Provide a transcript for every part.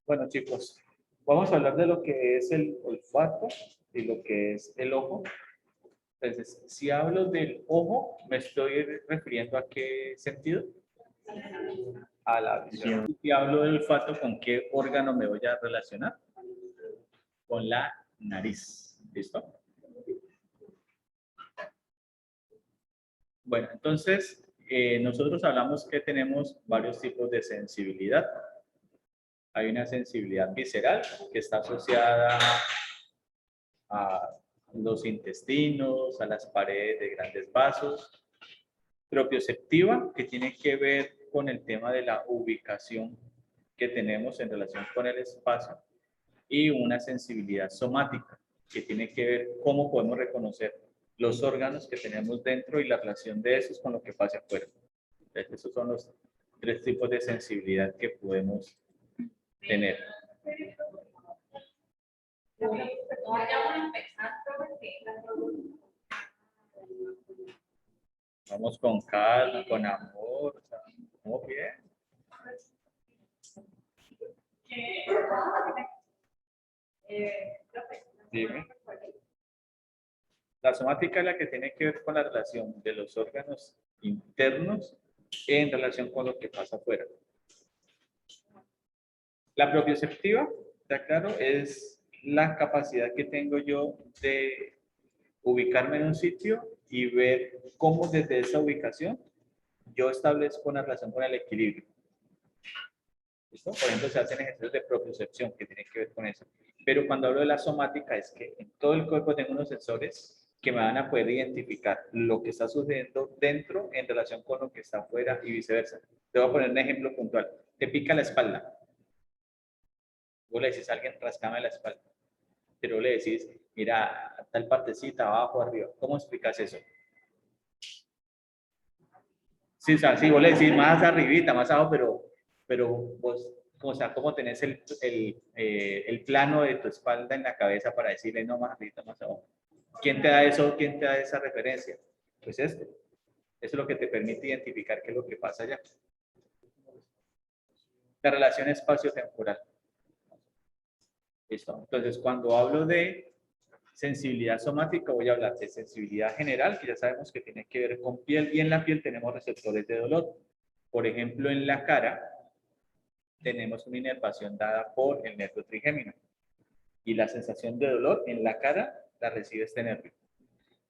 Bueno, chicos, vamos a hablar de lo que es el olfato y lo que es el ojo. Entonces, si hablo del ojo, me estoy refiriendo a qué sentido? A la visión. Si hablo del olfato, ¿con qué órgano me voy a relacionar? Con la nariz. ¿Listo? Bueno, entonces, nosotros hablamos que tenemos varios tipos de sensibilidad. Hay una sensibilidad visceral que está asociada a los intestinos, a las paredes de grandes vasos. Propioceptiva, que tiene que ver con el tema de la ubicación que tenemos en relación con el espacio. Y una sensibilidad somática, que tiene que ver cómo podemos reconocer los órganos que tenemos dentro y la relación de esos con lo que pasa afuera. Entonces, esos son los tres tipos de sensibilidad que podemos tener. Vamos con calma, con amor, o sea, muy bien. Dime. La somática es la que tiene que ver con la relación de los órganos internos en relación con lo que pasa afuera. La propioceptiva, está claro, es la capacidad que tengo yo de ubicarme en un sitio y ver cómo desde esa ubicación yo establezco una relación con el equilibrio. ¿Listo? Por ejemplo, se hacen ejercicios de propiocepción que tienen que ver con eso. Pero cuando hablo de la somática es que en todo el cuerpo tengo unos sensores que me van a poder identificar lo que está sucediendo dentro en relación con lo que está afuera y viceversa. Te voy a poner un ejemplo puntual. Te pica la espalda. Vos le decís a alguien, rascame la espalda. Pero le decís, mira, tal partecita, abajo, arriba. ¿Cómo explicas eso? Sí, o sea, sí, vos le decís más arribita, más abajo, pero vos, o sea, ¿cómo tenés el plano de tu espalda en la cabeza para decirle no más arribita, más abajo? ¿Quién te da eso? ¿Quién te da esa referencia? Pues esto. Eso es lo que te permite identificar qué es lo que pasa allá. La relación espacio-temporal. ¿Listo? Entonces, cuando hablo de sensibilidad somática, voy a hablar de sensibilidad general, que ya sabemos que tiene que ver con piel, y en la piel tenemos receptores de dolor. Por ejemplo, en la cara tenemos una inervación dada por el nervio trigémino. Y la sensación de dolor en la cara la recibe este nervio.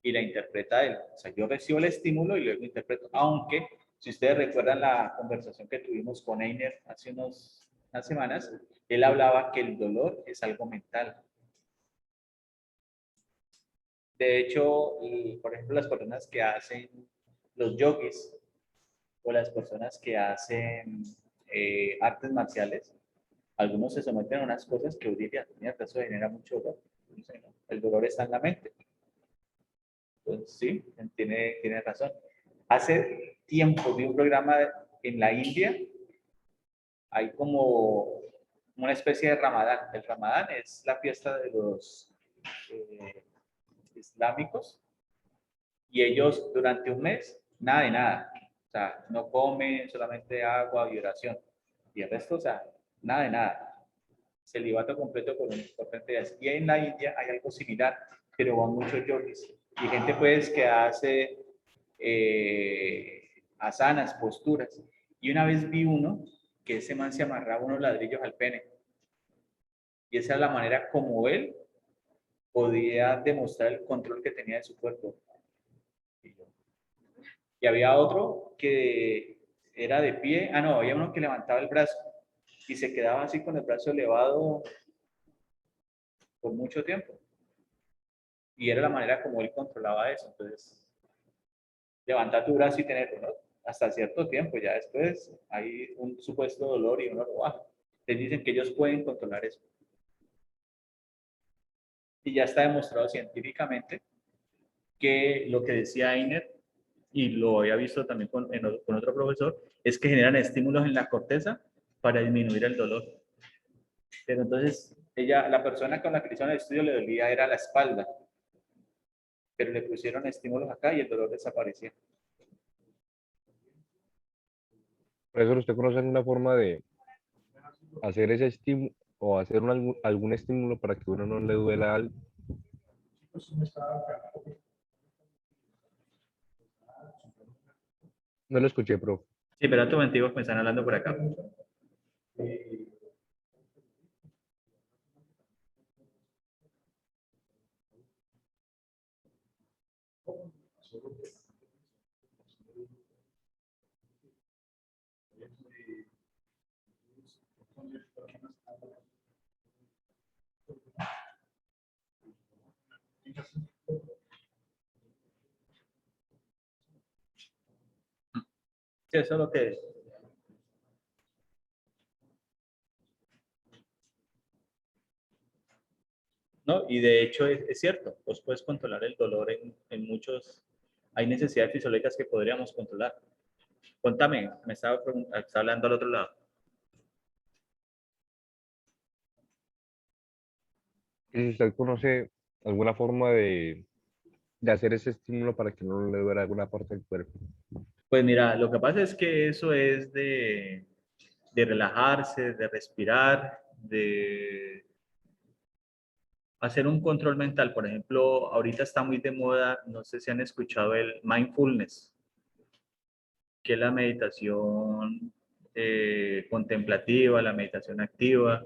Y la interpreta él. O sea, yo recibo el estímulo y luego interpreto. Aunque, si ustedes recuerdan la conversación que tuvimos con Einer hace unas semanas, él hablaba que el dolor es algo mental. De hecho, por ejemplo, las personas que hacen los yogis o las personas que hacen artes marciales, algunos se someten a unas cosas que hoy día, eso genera mucho dolor. El dolor está en la mente. Entonces, sí, tiene razón. Hace tiempo vi un programa en la India, hay como una especie de Ramadán. El Ramadán es la fiesta de los islámicos y ellos durante un mes, nada de nada. O sea, no comen, solamente agua y oración. Y el resto, o sea, nada de nada. Celibato completo por 30 días. Y en la India hay algo similar, pero van muchos yogis. Y gente pues que hace asanas, posturas. Y una vez vi uno que ese man se amarraba unos ladrillos al pene. Y esa es la manera como él podía demostrar el control que tenía de su cuerpo. Y había otro que era de pie. Ah, no, había uno que levantaba el brazo y se quedaba así con el brazo elevado por mucho tiempo. Y era la manera como él controlaba eso. Entonces, levanta tu brazo y tenerlo, ¿no? Hasta cierto tiempo, ya después hay un supuesto dolor y uno lo baja. Les dicen que ellos pueden controlar eso. Y ya está demostrado científicamente que lo que decía Einer, y lo había visto también con otro profesor, es que generan estímulos en la corteza para disminuir el dolor. Pero entonces, la persona con la que hicieron el estudio le dolía era la espalda, pero le pusieron estímulos acá y el dolor desaparecía. Por eso usted conoce una forma de hacer ese o hacer algún estímulo para que uno no le duela algo. No lo escuché, profe. Sí, pero tu momentico que me están hablando por acá. Sí, eso es lo que es. ¿No? Y de hecho es cierto, vos puedes controlar el dolor en muchos, hay necesidades fisiológicas que podríamos controlar. Contame, estaba hablando al otro lado. Y si usted conoce alguna forma de hacer ese estímulo para que no le duela alguna parte del cuerpo. Pues mira, lo que pasa es que eso es de relajarse, de respirar, de hacer un control mental. Por ejemplo, ahorita está muy de moda, no sé si han escuchado el mindfulness, que es la meditación contemplativa, la meditación activa.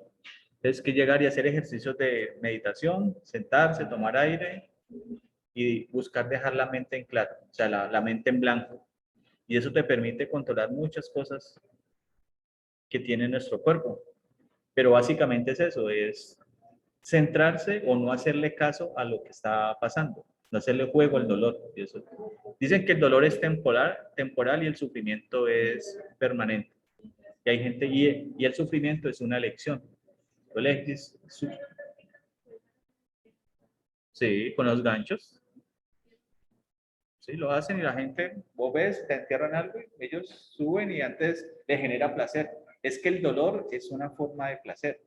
Es que llegar y hacer ejercicios de meditación, sentarse, tomar aire y buscar dejar la mente en claro, o sea, la mente en blanco. Y eso te permite controlar muchas cosas que tiene nuestro cuerpo. Pero básicamente es eso, es centrarse o no hacerle caso a lo que está pasando, no hacerle juego al dolor. Y eso. Dicen que el dolor es temporal y el sufrimiento es permanente. Y hay gente, y el sufrimiento es una elección. Tú eliges, sí, con los ganchos, sí, lo hacen y la gente, vos ves, te entierran algo y ellos suben y antes les genera placer. Es que el dolor es una forma de placer.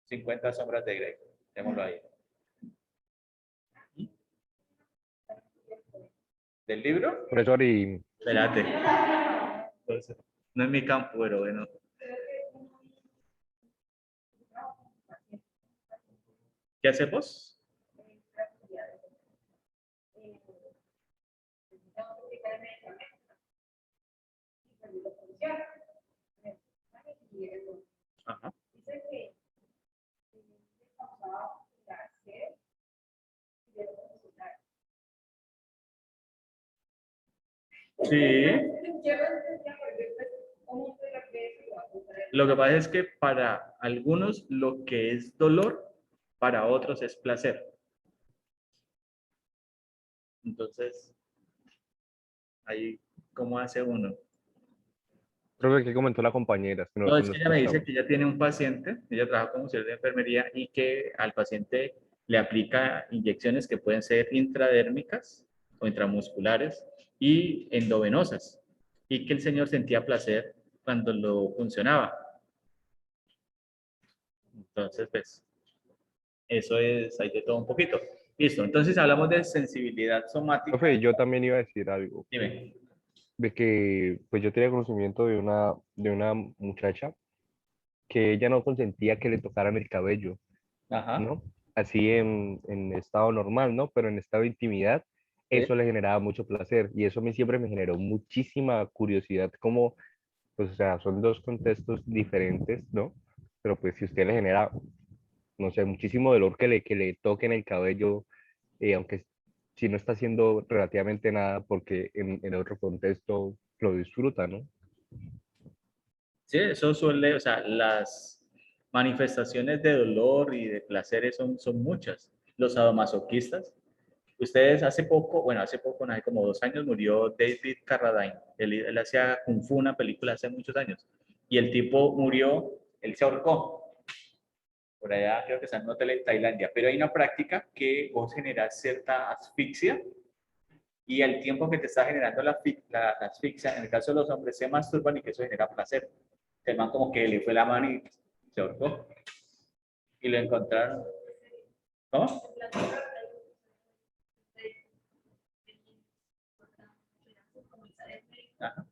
50 sombras de Grey, démoslo ahí. ¿Del libro? Profesor, y Espérate. Entonces, no es mi campo, pero bueno. ¿Qué hacemos? Ajá. Sí. Lo que pasa es que para algunos lo que es dolor, para otros es placer. Entonces, ahí, ¿cómo hace uno? profe, ¿qué comentó la compañera? Es que no, No, es no que ella me dice escuchaba. que ella tiene un paciente, ella trabaja como auxiliar de enfermería y que al paciente le aplica inyecciones que pueden ser intradérmicas o intramusculares y endovenosas y que el señor sentía placer cuando lo funcionaba. Entonces, pues, eso es, hay de todo un poquito. Listo, entonces hablamos de sensibilidad somática. Profe, yo también iba a decir algo, Dime. de que pues yo tenía conocimiento de una muchacha que ella no consentía que le tocaran el cabello, Ajá. ¿no? Así en estado normal, ¿no? Pero en estado de intimidad, Sí. eso le generaba mucho placer y eso a mí siempre me generó muchísima curiosidad, como, pues, o sea, son dos contextos diferentes, ¿no? Pero pues si usted le genera, no sé, muchísimo dolor que le toquen el cabello, aunque si no está haciendo relativamente nada, porque en otro contexto lo disfruta, ¿no? Sí, eso suele, o sea, las manifestaciones de dolor y de placeres son muchas. Los sadomasoquistas, ustedes hace poco, bueno, hace poco, no, hace como 2 años murió David Carradine. Él hacía Kung Fu, una película hace muchos años. Y el tipo murió, él se ahorcó. Por allá creo que está en un hotel en Tailandia. Pero hay una práctica que vos generas cierta asfixia y al tiempo que te está generando la asfixia, en el caso de los hombres, se masturban y que eso genera placer. El man como que le fue la mano y se ahorcó. Y lo encontraron. ¿Cómo? Ajá.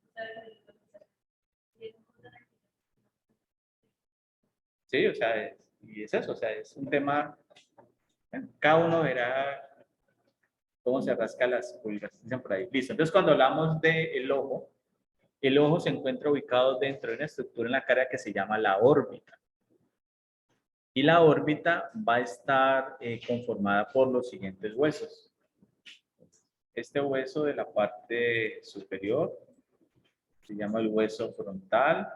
Sí, o sea, y es eso, o sea, es un tema, bueno, cada uno verá cómo se rasca las pulgas, dicen por ahí. Listo, entonces cuando hablamos del ojo, el ojo se encuentra ubicado dentro de una estructura en la cara que se llama la órbita. Y la órbita va a estar conformada por los siguientes huesos. Este hueso de la parte superior se llama el hueso frontal.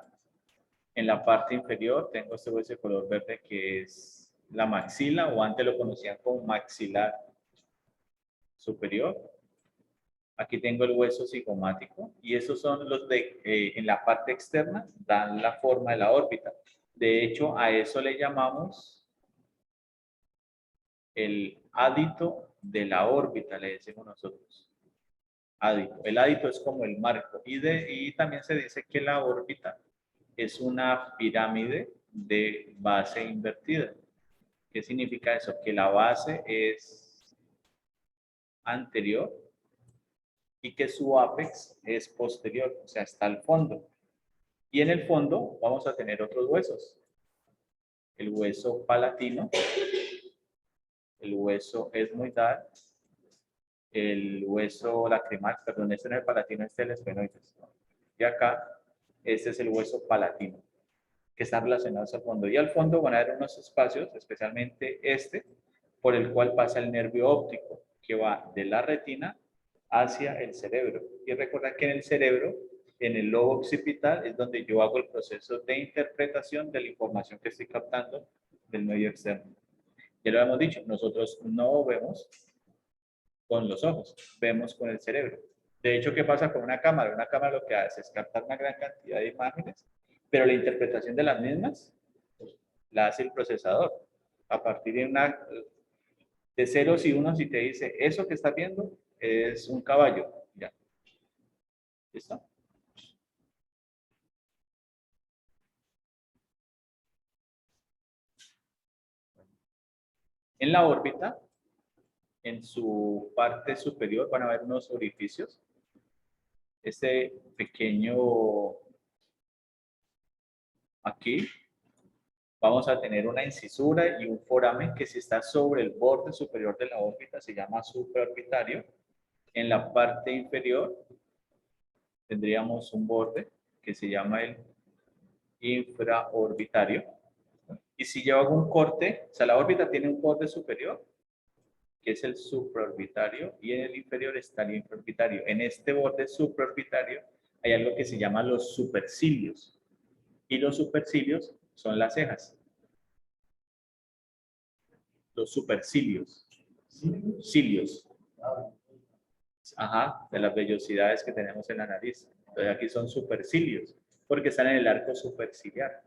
En la parte inferior tengo este hueso de color verde que es la maxila, o antes lo conocían como maxilar superior. Aquí tengo el hueso cigomático y esos son los de en la parte externa dan la forma de la órbita. De hecho, a eso le llamamos el ádito de la órbita, le decimos nosotros. Ádito. El ádito es como el marco y también se dice que la órbita es una pirámide de base invertida. ¿Qué significa eso? Que la base es anterior y que su apex es posterior, o sea, está al fondo. Y en el fondo vamos a tener otros huesos. El hueso palatino, el hueso esmoidal, el hueso lacrimal, perdón, este no es el palatino, este es el esfenoides. Y acá, este es el hueso palatino, que están relacionados al fondo. Y al fondo van a haber unos espacios, especialmente este, por el cual pasa el nervio óptico, que va de la retina hacia el cerebro. Y recuerda que en el cerebro, en el lobo occipital, es donde yo hago el proceso de interpretación de la información que estoy captando del medio externo. Ya lo hemos dicho, nosotros no vemos con los ojos, vemos con el cerebro. De hecho, ¿qué pasa con una cámara? Una cámara lo que hace es captar una gran cantidad de imágenes, pero la interpretación de las mismas la hace el procesador. A partir de ceros y unos, y te dice, eso que estás viendo es un caballo. Ya. ¿Listo? En la órbita, en su parte superior, van a haber unos orificios. Este pequeño aquí, vamos a tener una incisura y un foramen que si está sobre el borde superior de la órbita se llama supraorbitario. En la parte inferior tendríamos un borde que se llama el infraorbitario. Y si yo hago un corte, o sea, la órbita tiene un borde superior, que es el supraorbitario, y en el inferior está el infraorbitario. En este borde supraorbitario hay algo que se llama los supercilios. Y los supercilios son las cejas. Los supercilios. Cilios. Ajá, de las vellosidades que tenemos en la nariz. Entonces aquí son supercilios, porque están en el arco superciliar.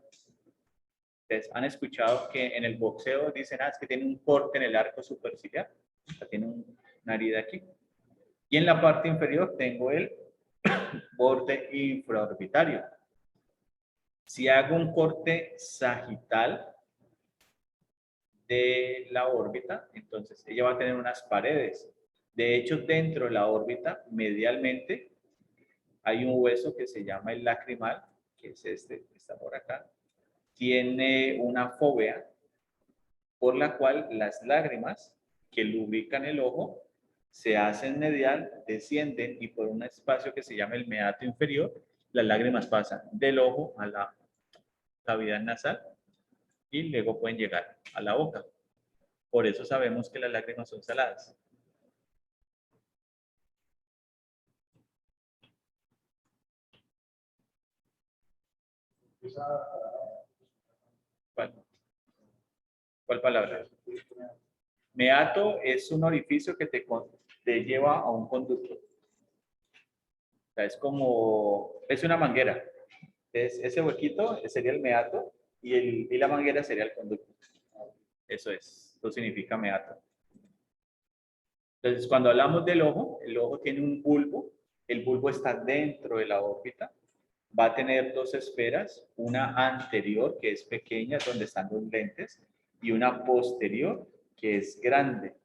Ustedes han escuchado que en el boxeo dicen, es que tiene un corte en el arco superciliar. O sea, tiene una herida aquí. Y en la parte inferior tengo el borde infraorbitario. Si hago un corte sagital de la órbita, entonces ella va a tener unas paredes. De hecho, dentro de la órbita, medialmente, hay un hueso que se llama el lacrimal, que es este, que está por acá. Tiene una fóvea por la cual las lágrimas que lubrican el ojo se hacen medial, descienden y por un espacio que se llama el meato inferior, las lágrimas pasan del ojo a la cavidad nasal y luego pueden llegar a la boca. Por eso sabemos que las lágrimas son saladas. ¿Cuál, cuál palabra? Meato es un orificio que te lleva a un conducto. O sea, es como, es una manguera. Ese huequito sería el meato y la manguera sería el conducto. Eso es, eso significa meato. Entonces, cuando hablamos del ojo, el ojo tiene un bulbo, el bulbo está dentro de la órbita, va a tener dos esferas, una anterior que es pequeña, donde están los lentes, y una posterior que es grande,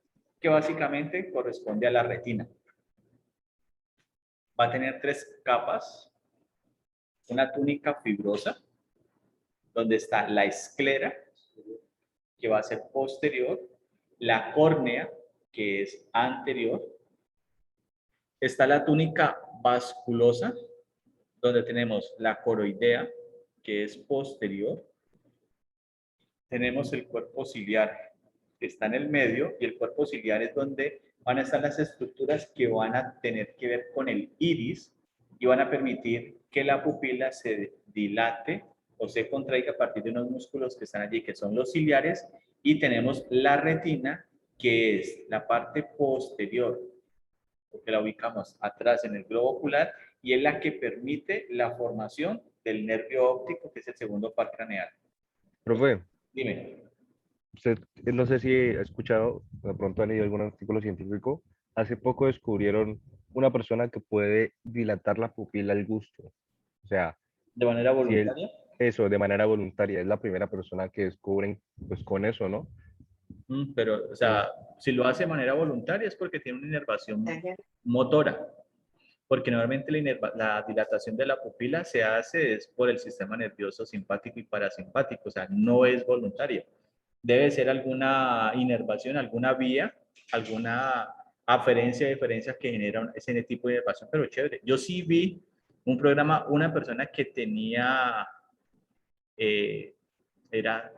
que básicamente corresponde a la retina. Va a tener tres capas, una túnica fibrosa, donde está la esclera, que va a ser posterior, la córnea, que es anterior, está la túnica vasculosa, donde tenemos la coroidea, que es posterior, tenemos el cuerpo ciliar, que está en el medio, y el cuerpo ciliar es donde van a estar las estructuras que van a tener que ver con el iris y van a permitir que la pupila se dilate o se contraiga a partir de unos músculos que están allí, que son los ciliares, y tenemos la retina, que es la parte posterior, porque la ubicamos atrás en el globo ocular, y es la que permite la formación del nervio óptico, que es el segundo par craneal. Profe, Dime. usted no sé si ha escuchado, de pronto han leído algún artículo científico, hace poco descubrieron una persona que puede dilatar la pupila al gusto. O sea, ¿De manera si él, voluntaria? eso de manera voluntaria, es la primera persona que descubren pues con eso, ¿no? Pero, o sea, Entonces, si lo hace de manera voluntaria es porque tiene una inervación motora, porque normalmente la dilatación de la pupila se hace es por el sistema nervioso simpático y parasimpático, o sea, no es voluntaria. Debe ser alguna inervación, alguna vía, alguna aferencia, diferencia que genera ese tipo de inervación, pero chévere. Yo sí vi un programa, una persona que tenía, eh, era,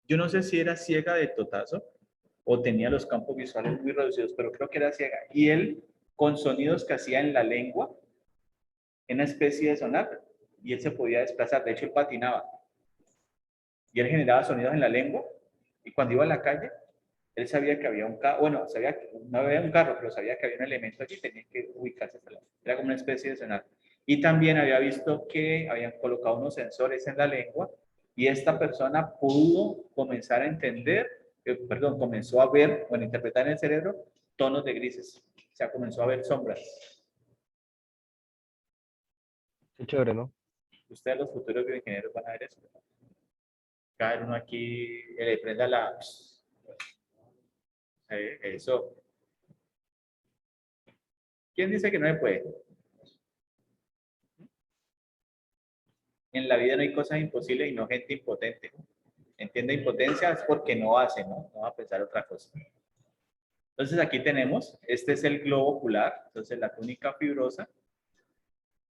yo no sé si era ciega de totazo o tenía los campos visuales muy reducidos, pero creo que era ciega. Y él, con sonidos que hacía en la lengua, en una especie de sonar, y él se podía desplazar. De hecho, él patinaba. Y él generaba sonidos en la lengua, y cuando iba a la calle, él sabía que había un carro, bueno, sabía que no había un carro, pero sabía que había un elemento allí, tenía que ubicarse hasta la. Era como una especie de sonar. Y también había visto que habían colocado unos sensores en la lengua, y esta persona pudo comenzar a entender, perdón, comenzó a ver, bueno, interpretar en el cerebro tonos de grises. O sea, comenzó a ver sombras. qué chévere, ¿no? Ustedes, los futuros bioingenieros, van a ver eso. Cada uno aquí le prenda la. Eso. ¿Quién dice que no se puede? En la vida no hay cosas imposibles y no gente impotente. Entiende, impotencia es porque no hace, ¿no? No va a pensar otra cosa. Entonces aquí tenemos, este es el globo ocular, entonces la túnica fibrosa.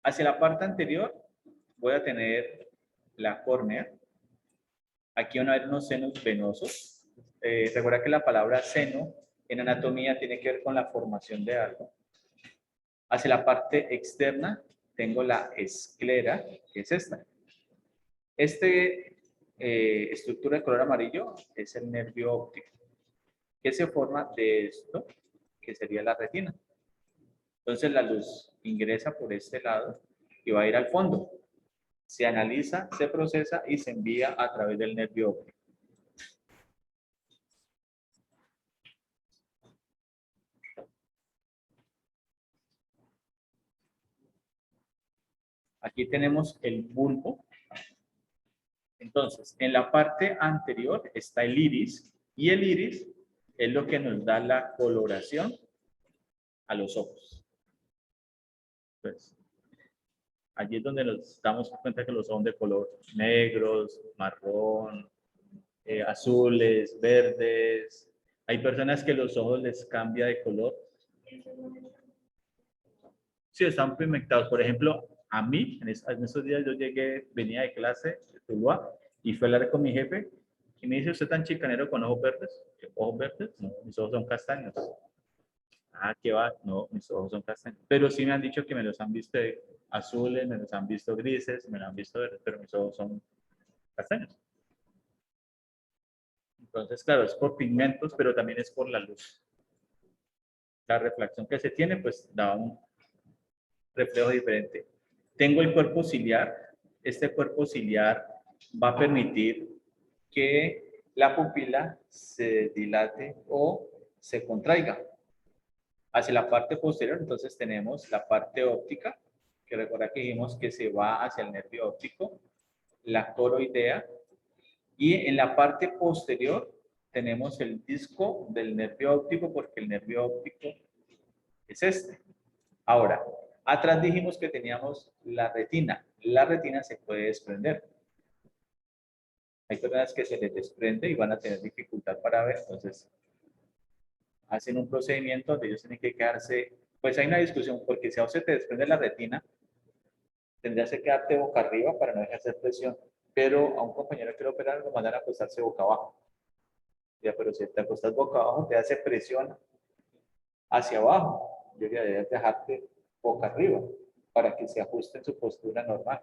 Hacia la parte anterior voy a tener la córnea. Aquí van a haber unos senos venosos. Recuerda que la palabra seno en anatomía tiene que ver con la formación de algo. Hacia la parte externa tengo la esclera, que es esta. Estructura de color amarillo es el nervio óptico, que se forma de esto, que sería la retina. Entonces la luz ingresa por este lado y va a ir al fondo. Se analiza, se procesa y se envía a través del nervio óptico. Aquí tenemos el bulbo. Entonces, en la parte anterior está el iris, y el iris es lo que nos da la coloración a los ojos. Entonces, allí es donde nos damos cuenta que los ojos son de color negros, marrón, azules, verdes. Hay personas que los ojos les cambia de color. Sí, están pigmentados. Por ejemplo, a mí, en esos días yo llegué, venía de clase de Tuluá y fui a hablar con mi jefe y me dice, ¿usted tan chicanero con ojos verdes? ¿Ojos verdes? No, mis ojos son castaños. Ah, ¿qué va? No, mis ojos son castaños. Pero sí me han dicho que me los han visto azules, me los han visto grises, me los han visto verdes, pero mis ojos son castaños. Entonces, claro, es por pigmentos, pero también es por la luz. La reflexión que se tiene, pues da un reflejo diferente. Tengo el cuerpo ciliar. Este cuerpo ciliar va a permitir que la pupila se dilate o se contraiga. Hacia la parte posterior, entonces tenemos la parte óptica, que recuerda que dijimos que se va hacia el nervio óptico, la coroidea, y en la parte posterior tenemos el disco del nervio óptico, porque el nervio óptico es este. Ahora, atrás dijimos que teníamos la retina. La retina se puede desprender. Hay personas que se les desprende y van a tener dificultad para ver, entonces hacen un procedimiento donde ellos tienen que quedarse, pues hay una discusión, porque si a vos se te desprende la retina, tendrías que quedarte boca arriba para no ejercer presión, pero a un compañero que lo operaron lo mandan a acostarse boca abajo. Ya, pero si te acostas boca abajo, te hace presión hacia abajo. Yo ya debes dejarte boca arriba para que se ajuste en su postura normal.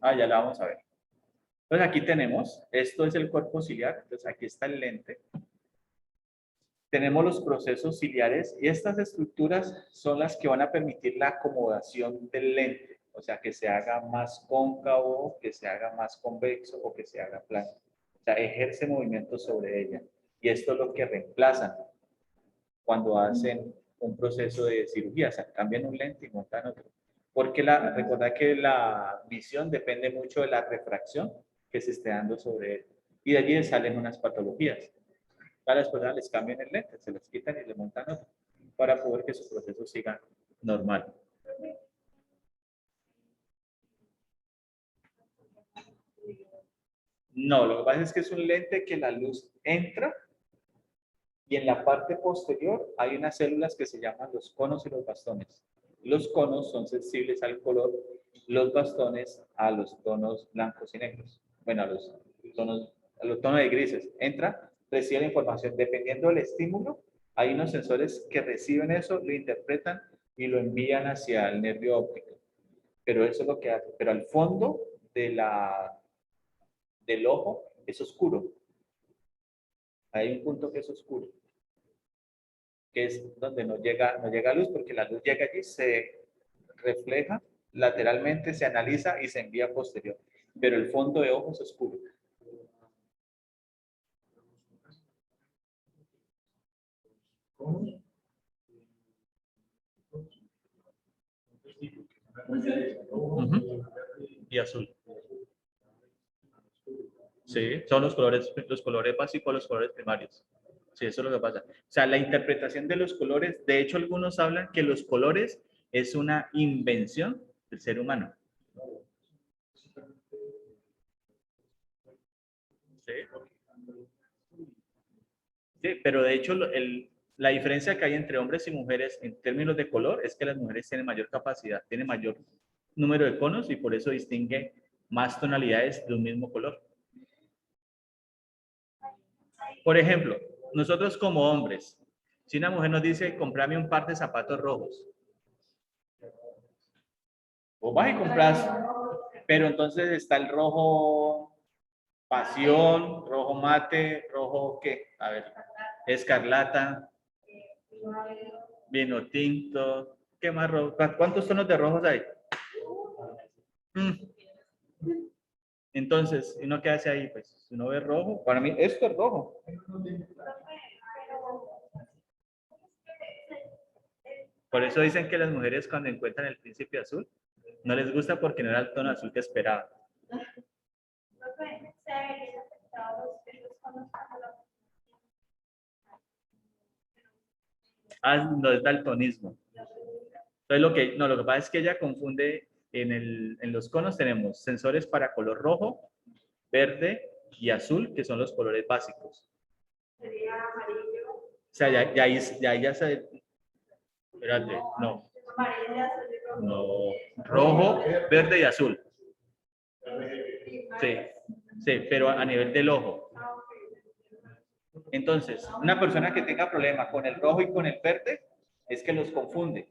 Ah, ya la vamos a ver. Entonces aquí tenemos, esto es el cuerpo ciliar, entonces aquí está el lente. Tenemos los procesos ciliares y estas estructuras son las que van a permitir la acomodación del lente, o sea, que se haga más cóncavo, que se haga más convexo o que se haga plano. O sea, ejerce movimiento sobre ella. Y esto es lo que reemplazan cuando hacen un proceso de cirugía, o sea, cambian un lente y montan otro. Porque recordad que la visión depende mucho de la refracción que se esté dando sobre él. Y de allí salen unas patologías. A las personas les cambian el lente, se los quitan y le montan otro para poder que su proceso siga normal. No, lo que pasa es que es un lente que la luz entra y en la parte posterior hay unas células que se llaman los conos y los bastones. Los conos son sensibles al color, los bastones a los tonos blancos y negros. Bueno, a los tonos de grises. Entra, recibe la información. Dependiendo del estímulo, hay unos sensores que reciben eso, lo interpretan y lo envían hacia el nervio óptico. Pero eso es lo que hace. Pero al fondo del ojo es oscuro. Hay un punto que es oscuro, que es donde no llega luz, porque la luz llega allí, se refleja lateralmente, se analiza y se envía posterior. Pero el fondo de ojo es oscuro. Ujú. Y azul. Sí, son los colores básicos, los colores primarios. Sí, eso es lo que pasa. O sea, la interpretación de los colores, de hecho, algunos hablan que los colores es una invención del ser humano. Sí, sí, pero de hecho, la diferencia que hay entre hombres y mujeres en términos de color es que las mujeres tienen mayor capacidad, tienen mayor número de conos y por eso distingue más tonalidades de un mismo color. Por ejemplo, nosotros como hombres, si una mujer nos dice, comprame un par de zapatos rojos, vos vas y compras, pero entonces está el rojo pasión, rojo mate, rojo qué, a ver, escarlata, vino tinto, ¿qué más rojo? ¿Cuántos tonos de rojos hay? Mm. Entonces, ¿uno qué hace ahí? Pues, si uno ve rojo, para mí esto es rojo. Por eso dicen que las mujeres cuando encuentran el príncipe azul, no les gusta porque no era el tono azul que esperaban. Ah, no es daltonismo. Entonces, lo que pasa es que ella confunde, en los conos tenemos sensores para color rojo, verde y azul, que son los colores básicos. O sea, ya se... Espérate, no. No. Rojo, verde y azul. Sí, sí, pero a nivel del ojo. Entonces, una persona que tenga problema con el rojo y con el verde es que los confunde.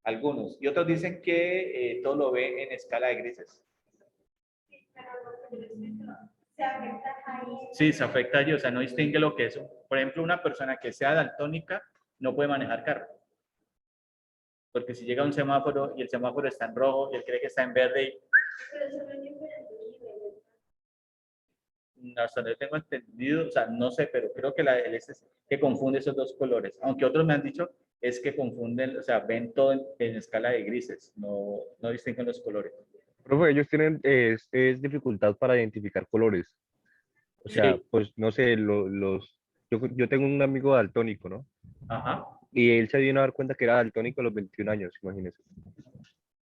Algunos. Y otros dicen que todo lo ve en escala de grises. Sí, se afecta a ellos, o sea, no distingue lo que es. Por ejemplo, una persona que sea daltónica no puede manejar carro. Porque si llega a un semáforo y el semáforo está en rojo y él cree que está en verde y hasta donde tengo entendido, o sea, no sé, pero creo que el es que confunde esos dos colores. Aunque otros me han dicho es que confunden, o sea, ven todo en escala de grises, no distinguen los colores. Profe, ellos tienen es dificultad para identificar colores. O sea, Sí, pues no sé, yo tengo un amigo daltónico, ¿no? Ajá. Y él se vino a dar cuenta que era daltónico a los 21 años, imagínese.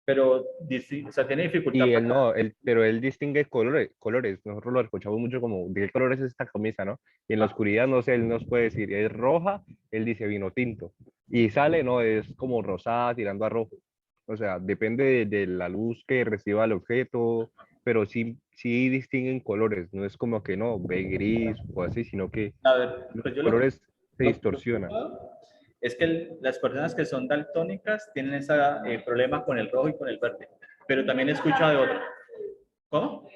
Pero, o sea, tiene dificultad Y él para... no, pero él distingue colores. Nosotros lo escuchamos mucho como, ¿de qué color es esta camisa, no? Y en la Ah, oscuridad, no sé, él nos puede decir, es roja, él dice vino tinto. Y sale, no, es como rosada tirando a rojo. O sea, depende de la luz que reciba el objeto, pero sí, sí distinguen colores. No es como que no, ve gris o así, sino que a ver, los pues yo colores se lo que he distorsionan. escuchado es que las personas que son daltónicas tienen ese problema con el rojo y con el verde. Pero también he escuchado de otro. ¿Cómo?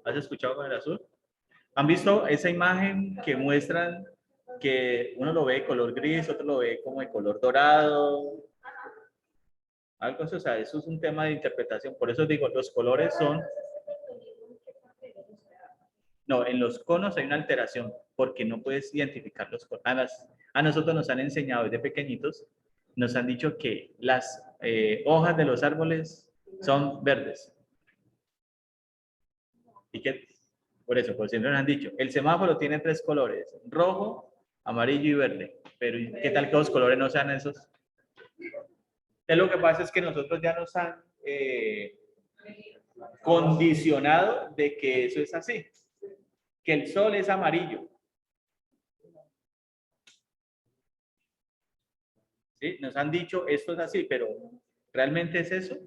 ¿Has escuchado con el azul? ¿Han visto esa imagen que muestran que uno lo ve de color gris, otro lo ve como de color dorado? Algo así, o sea, eso es un tema de interpretación. Por eso digo, los colores son... No, en los conos hay una alteración porque no puedes identificar los conos. Además, a nosotros nos han enseñado desde pequeñitos, nos han dicho que las hojas de los árboles son verdes. Y que, por eso, por siempre nos han dicho, el semáforo tiene tres colores, rojo, amarillo y verde. Pero ¿qué tal que los colores no sean esos? Lo que pasa es que nosotros ya nos han condicionado de que eso es así, que el sol es amarillo. ¿Sí? Nos han dicho esto es así, pero ¿realmente es eso?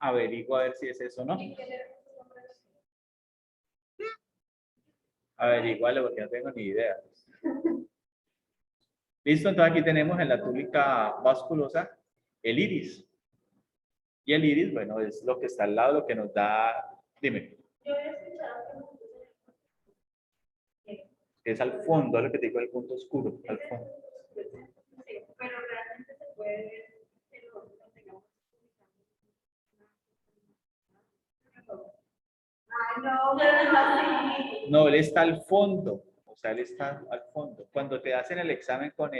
Averigua a ver si es eso o no. Averiguale porque no tengo ni idea. Listo, entonces aquí tenemos en la túnica vasculosa el iris. Y el iris, bueno, es lo que está al lado, lo que nos da, dime, es al fondo, es lo que te digo, el punto oscuro, al fondo. Pero realmente se puede ver que lo tengamos. Ay, no, pero no así. No, él está al fondo, o sea, él está al fondo. Cuando te hacen el examen con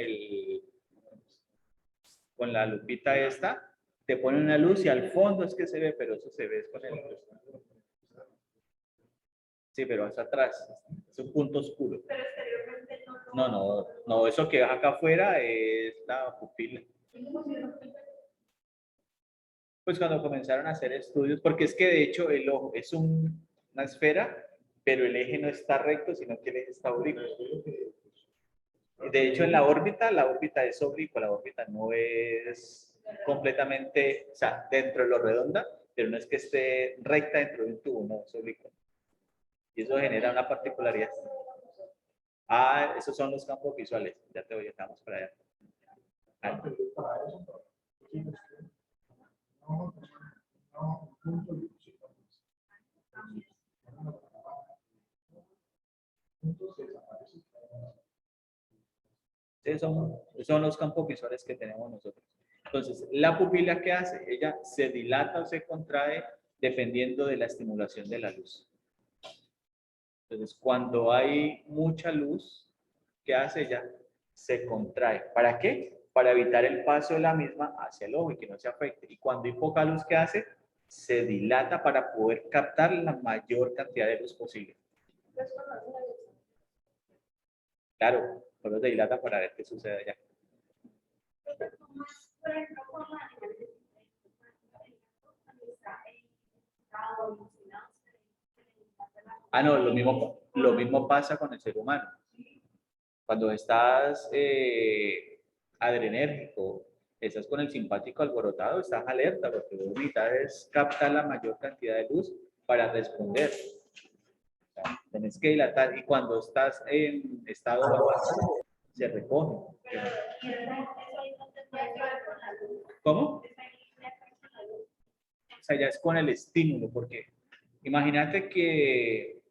la lupita esta, te ponen una luz y al fondo es que se ve, pero eso se ve con el... Sí, pero hasta atrás, es un punto oscuro. Pero exteriormente no. No, eso que ves acá afuera es la pupila. Pues cuando comenzaron a hacer estudios, porque es que de hecho el ojo es una esfera, pero el eje no está recto, sino que el eje está oblicuo. De hecho, en la órbita es oblicua, la órbita no es completamente, o sea, dentro de lo redonda, pero no es que esté recta dentro de un tubo, no, es oblicua. Y eso genera una particularidad. Ah, esos son los campos visuales. Ya te voy, estamos para allá. Ah, esos son los campos visuales que tenemos nosotros. Entonces, la pupila, ¿qué hace? Ella se dilata o se contrae dependiendo de la estimulación de la luz. Entonces, cuando hay mucha luz, ¿qué hace ella? Se contrae. ¿Para qué? Para evitar el paso de la misma hacia el ojo y que no se afecte. Y cuando hay poca luz, ¿qué hace? Se dilata para poder captar la mayor cantidad de luz posible. Claro, solo se dilata para ver qué sucede allá. Ah, no, lo mismo pasa con el ser humano. Cuando estás adrenérgico, estás con el simpático alborotado, estás alerta, porque lo que necesitas es captar la mayor cantidad de luz para responder. O sea, tenés que dilatar y cuando estás en estado bajo, se recoge. ¿Cómo? O sea, ya es con el estímulo, porque imagínate que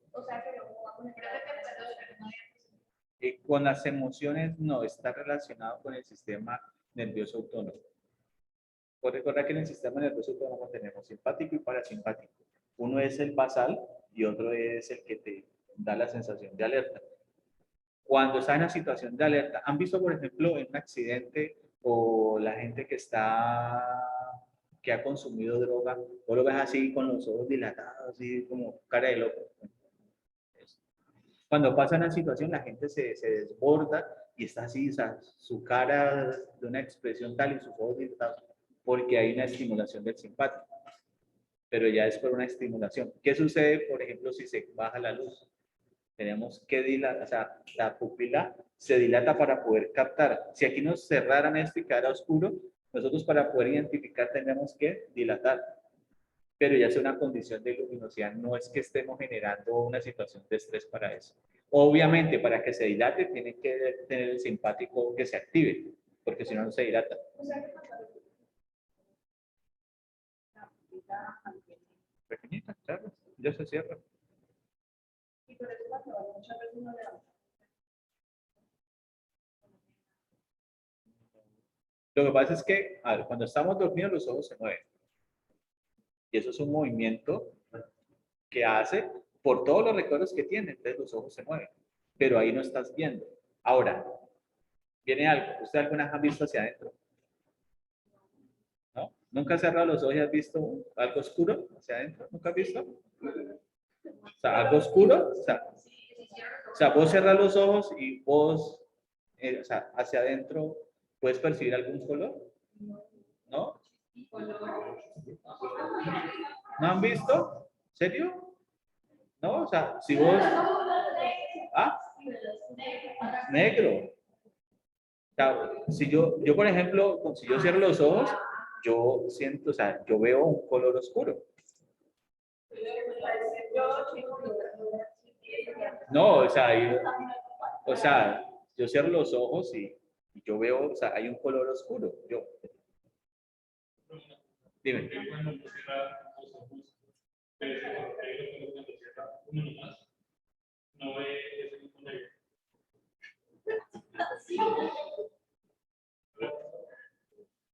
con las emociones no está relacionado con el sistema nervioso autónomo. Pues recuerda que en el sistema nervioso autónomo tenemos simpático y parasimpático. Uno es el basal y otro es el que te da la sensación de alerta. Cuando está en una situación de alerta, ¿han visto, por ejemplo, en un accidente o la gente que ha consumido droga, o lo ves así con los ojos dilatados, así como cara de loco? Cuando pasa una situación, la gente se desborda y está así, o sea, su cara de una expresión tal y sus ojos dilatados, porque hay una estimulación del simpático. Pero ya es por una estimulación. ¿Qué sucede, por ejemplo, si se baja la luz? Tenemos que dilatar, o sea, la pupila se dilata para poder captar. Si aquí nos cerraran esto y quedara oscuro, nosotros para poder identificar tenemos que dilatar. Pero ya es una condición de luminosidad, no es que estemos generando una situación de estrés para eso. Obviamente, para que se dilate, tiene que tener el simpático que se active, porque si no, no se dilata. O sea, que cuando la pupila mantiene, Pequeñita, claro, ya se cierra. y por eso cuando muchas veces uno le da. Lo que pasa es que, a ver, cuando estamos dormidos, los ojos se mueven. Y eso es un movimiento que hace por todos los recuerdos que tiene, entonces los ojos se mueven. Pero ahí no estás viendo. Ahora, viene algo. ¿Usted alguna vez ha visto hacia adentro? ¿No? ¿Nunca has cerrado los ojos y has visto algo oscuro hacia adentro? ¿Nunca has visto? O sea, algo oscuro. O sea, vos cerras los ojos y vos, o sea, hacia adentro, ¿puedes percibir algún color? ¿No? ¿No han visto? ¿Serio? ¿No? O sea, si vos... ¿Ah? Negro. O sea, si yo, por ejemplo, si yo cierro los ojos, yo siento, o sea, yo veo un color oscuro. No, o sea, yo cierro los ojos y yo veo, o sea, hay un color oscuro. Yo. Dime.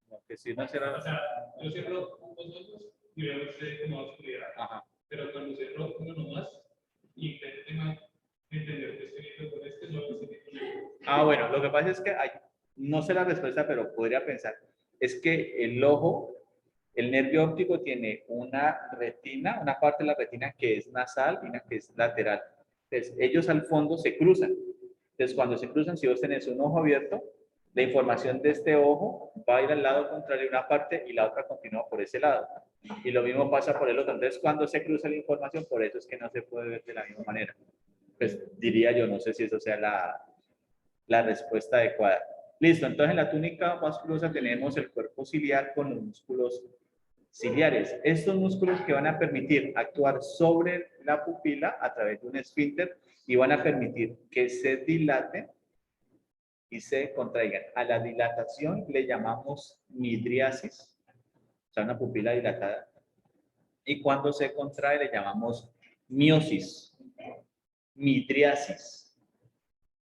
No, que si no cierra. O sea, yo cierro los ojos y veo usted como oscuridad. Ajá. Pero cuando cierro uno nomás y intento entender que estoy viendo con este, no lo estoy viendo. Ah, bueno, lo que pasa es que hay, no sé la respuesta, pero podría pensar, es que el ojo, el nervio óptico tiene una retina, una parte de la retina que es nasal y una que es lateral. Entonces, ellos al fondo se cruzan. Entonces, cuando se cruzan, si vos tenés un ojo abierto, la información de este ojo va a ir al lado contrario de una parte y la otra continúa por ese lado. Y lo mismo pasa por el otro. Entonces, cuando se cruza la información, por eso es que no se puede ver de la misma manera. Pues diría yo, no sé si eso sea la respuesta adecuada. Listo, entonces en la túnica musculosa tenemos el cuerpo ciliar con los músculos ciliares. Estos músculos que van a permitir actuar sobre la pupila a través de un esfínter y van a permitir que se dilaten y se contraigan. A la dilatación le llamamos midriasis, o sea, una pupila dilatada. Y cuando se contrae le llamamos miosis, midriasis.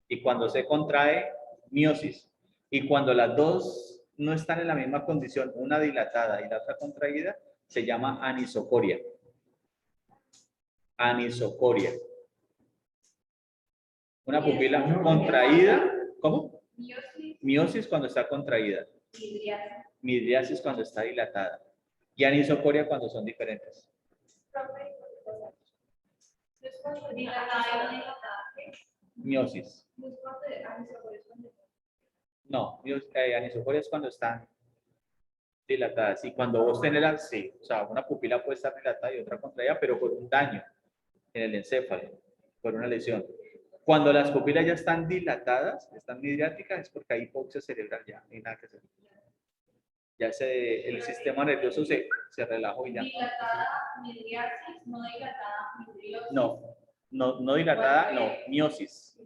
Y cuando se contrae, miosis. Y cuando las dos no están en la misma condición, una dilatada y la otra contraída, se llama anisocoria. Anisocoria. Una pupila contraída, ¿cómo? Miosis cuando está contraída. Midriasis cuando está dilatada. Y anisocoria cuando son diferentes. Miosis. No, anisocoria es cuando están dilatadas. Y cuando vos tenés la, sí, o sea, una pupila puede estar dilatada y otra contraída, pero por un daño en el encéfalo, por una lesión. Cuando las pupilas ya están dilatadas, están midriáticas, es porque hay hipoxia cerebral ya, no hay nada que hacer. Ya el sistema nervioso se relajó y ya. Dilatada midriasis, no dilatada midriosis. No dilatada, no, miosis.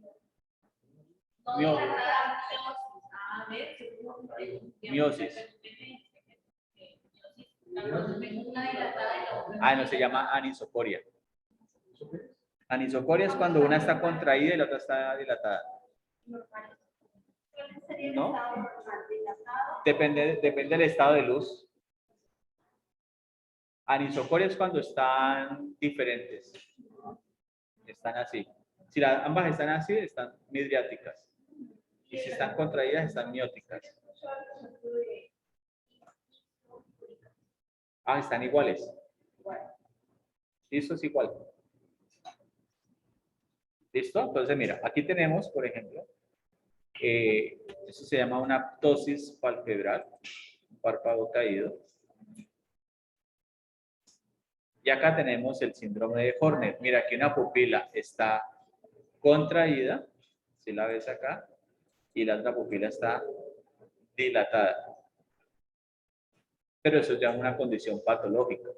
No dilatada miosis. A ver, Miosis. Una dilatada y la otra. Ah, no, se llama anisocoria. Anisocoria es cuando una está contraída y la otra está dilatada. ¿No? Depende del estado de luz. Anisocoria es cuando están diferentes. Están así. Si ambas están así, están midriáticas. Y si están contraídas, están mióticas. Ah, están iguales. Eso es igual. ¿Listo? Entonces, mira, aquí tenemos, por ejemplo, eso se llama una ptosis palpebral, un párpado caído. Y acá tenemos el síndrome de Horner. Mira, aquí una pupila está contraída, si la ves acá, y la otra pupila está dilatada. Pero eso ya es una condición patológica.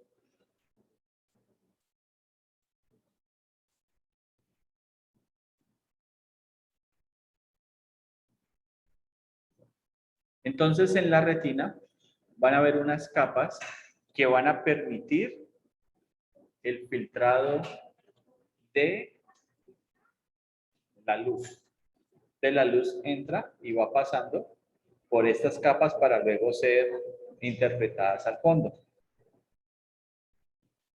Entonces, en la retina van a haber unas capas que van a permitir el filtrado de la luz. De la luz entra y va pasando por estas capas para luego ser interpretadas al fondo.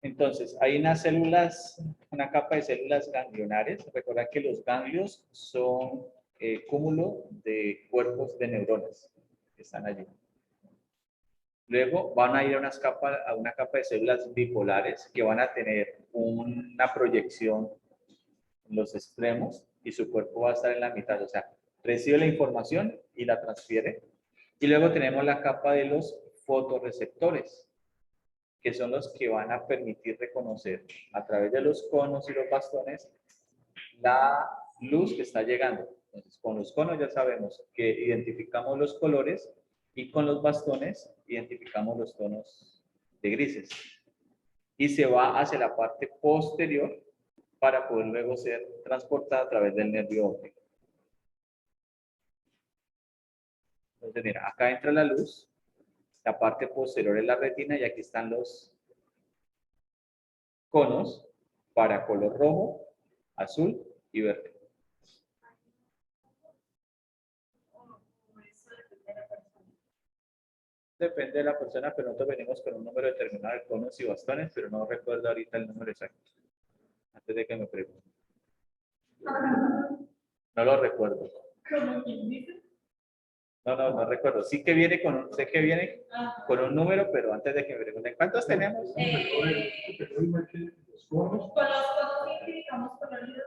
Entonces, hay unas células, una capa de células ganglionares. Recuerda que los ganglios son cúmulo de cuerpos de neuronas que están allí. Luego van a ir a una capa de células bipolares que van a tener una proyección en los extremos y su cuerpo va a estar en la mitad. O sea, recibe la información y la transfiere. Y luego tenemos la capa de los fotorreceptores, que son los que van a permitir reconocer a través de los conos y los bastones la luz que está llegando. Entonces, con los conos ya sabemos que identificamos los colores y con los bastones identificamos los tonos de grises. Y se va hacia la parte posterior para poder luego ser transportada a través del nervio óptico. Entonces, mira, acá entra la luz, la parte posterior es la retina y aquí están los conos para color rojo, azul y verde. Depende de la persona, pero nosotros venimos con un número determinado de conos y bastones, pero no recuerdo ahorita el número exacto. Antes de que me pregunten. No lo recuerdo. No recuerdo. Sí que viene sé que viene con un número, pero antes de que me pregunten, ¿cuántos tenemos? Con los conos identificamos coloridos.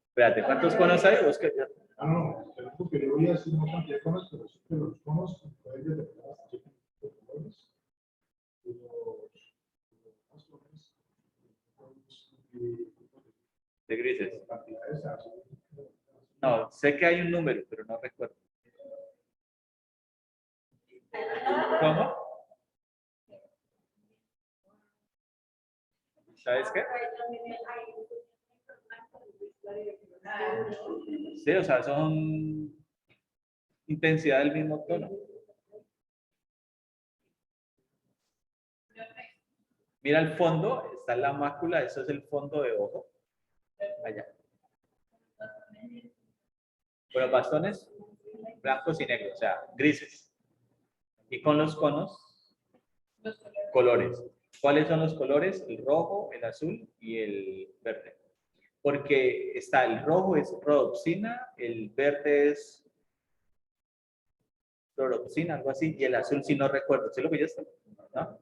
Espérate, ¿cuántos conos hay? Vos que- No, tenemos que yo voy a decir una cantidad de conos, pero sí que los conos pueden determinar hasta qué tipo de colores. Y los bastones, De grises. cantidades así. No, sé que hay un número, pero no recuerdo. ¿Cómo? ¿Sabes qué? Sí, o sea, son intensidad del mismo tono. Mira el fondo, está la mácula, eso es el fondo de ojo. Allá. Con los bastones blancos y negros, o sea, grises. Y con los conos, colores. ¿Cuáles son los colores? El rojo, el azul y el verde. Porque está el rojo es rodopsina, el verde es fluoropsina, algo así, y el azul sí no recuerdo. ¿Sí lo pillaste? ¿No? O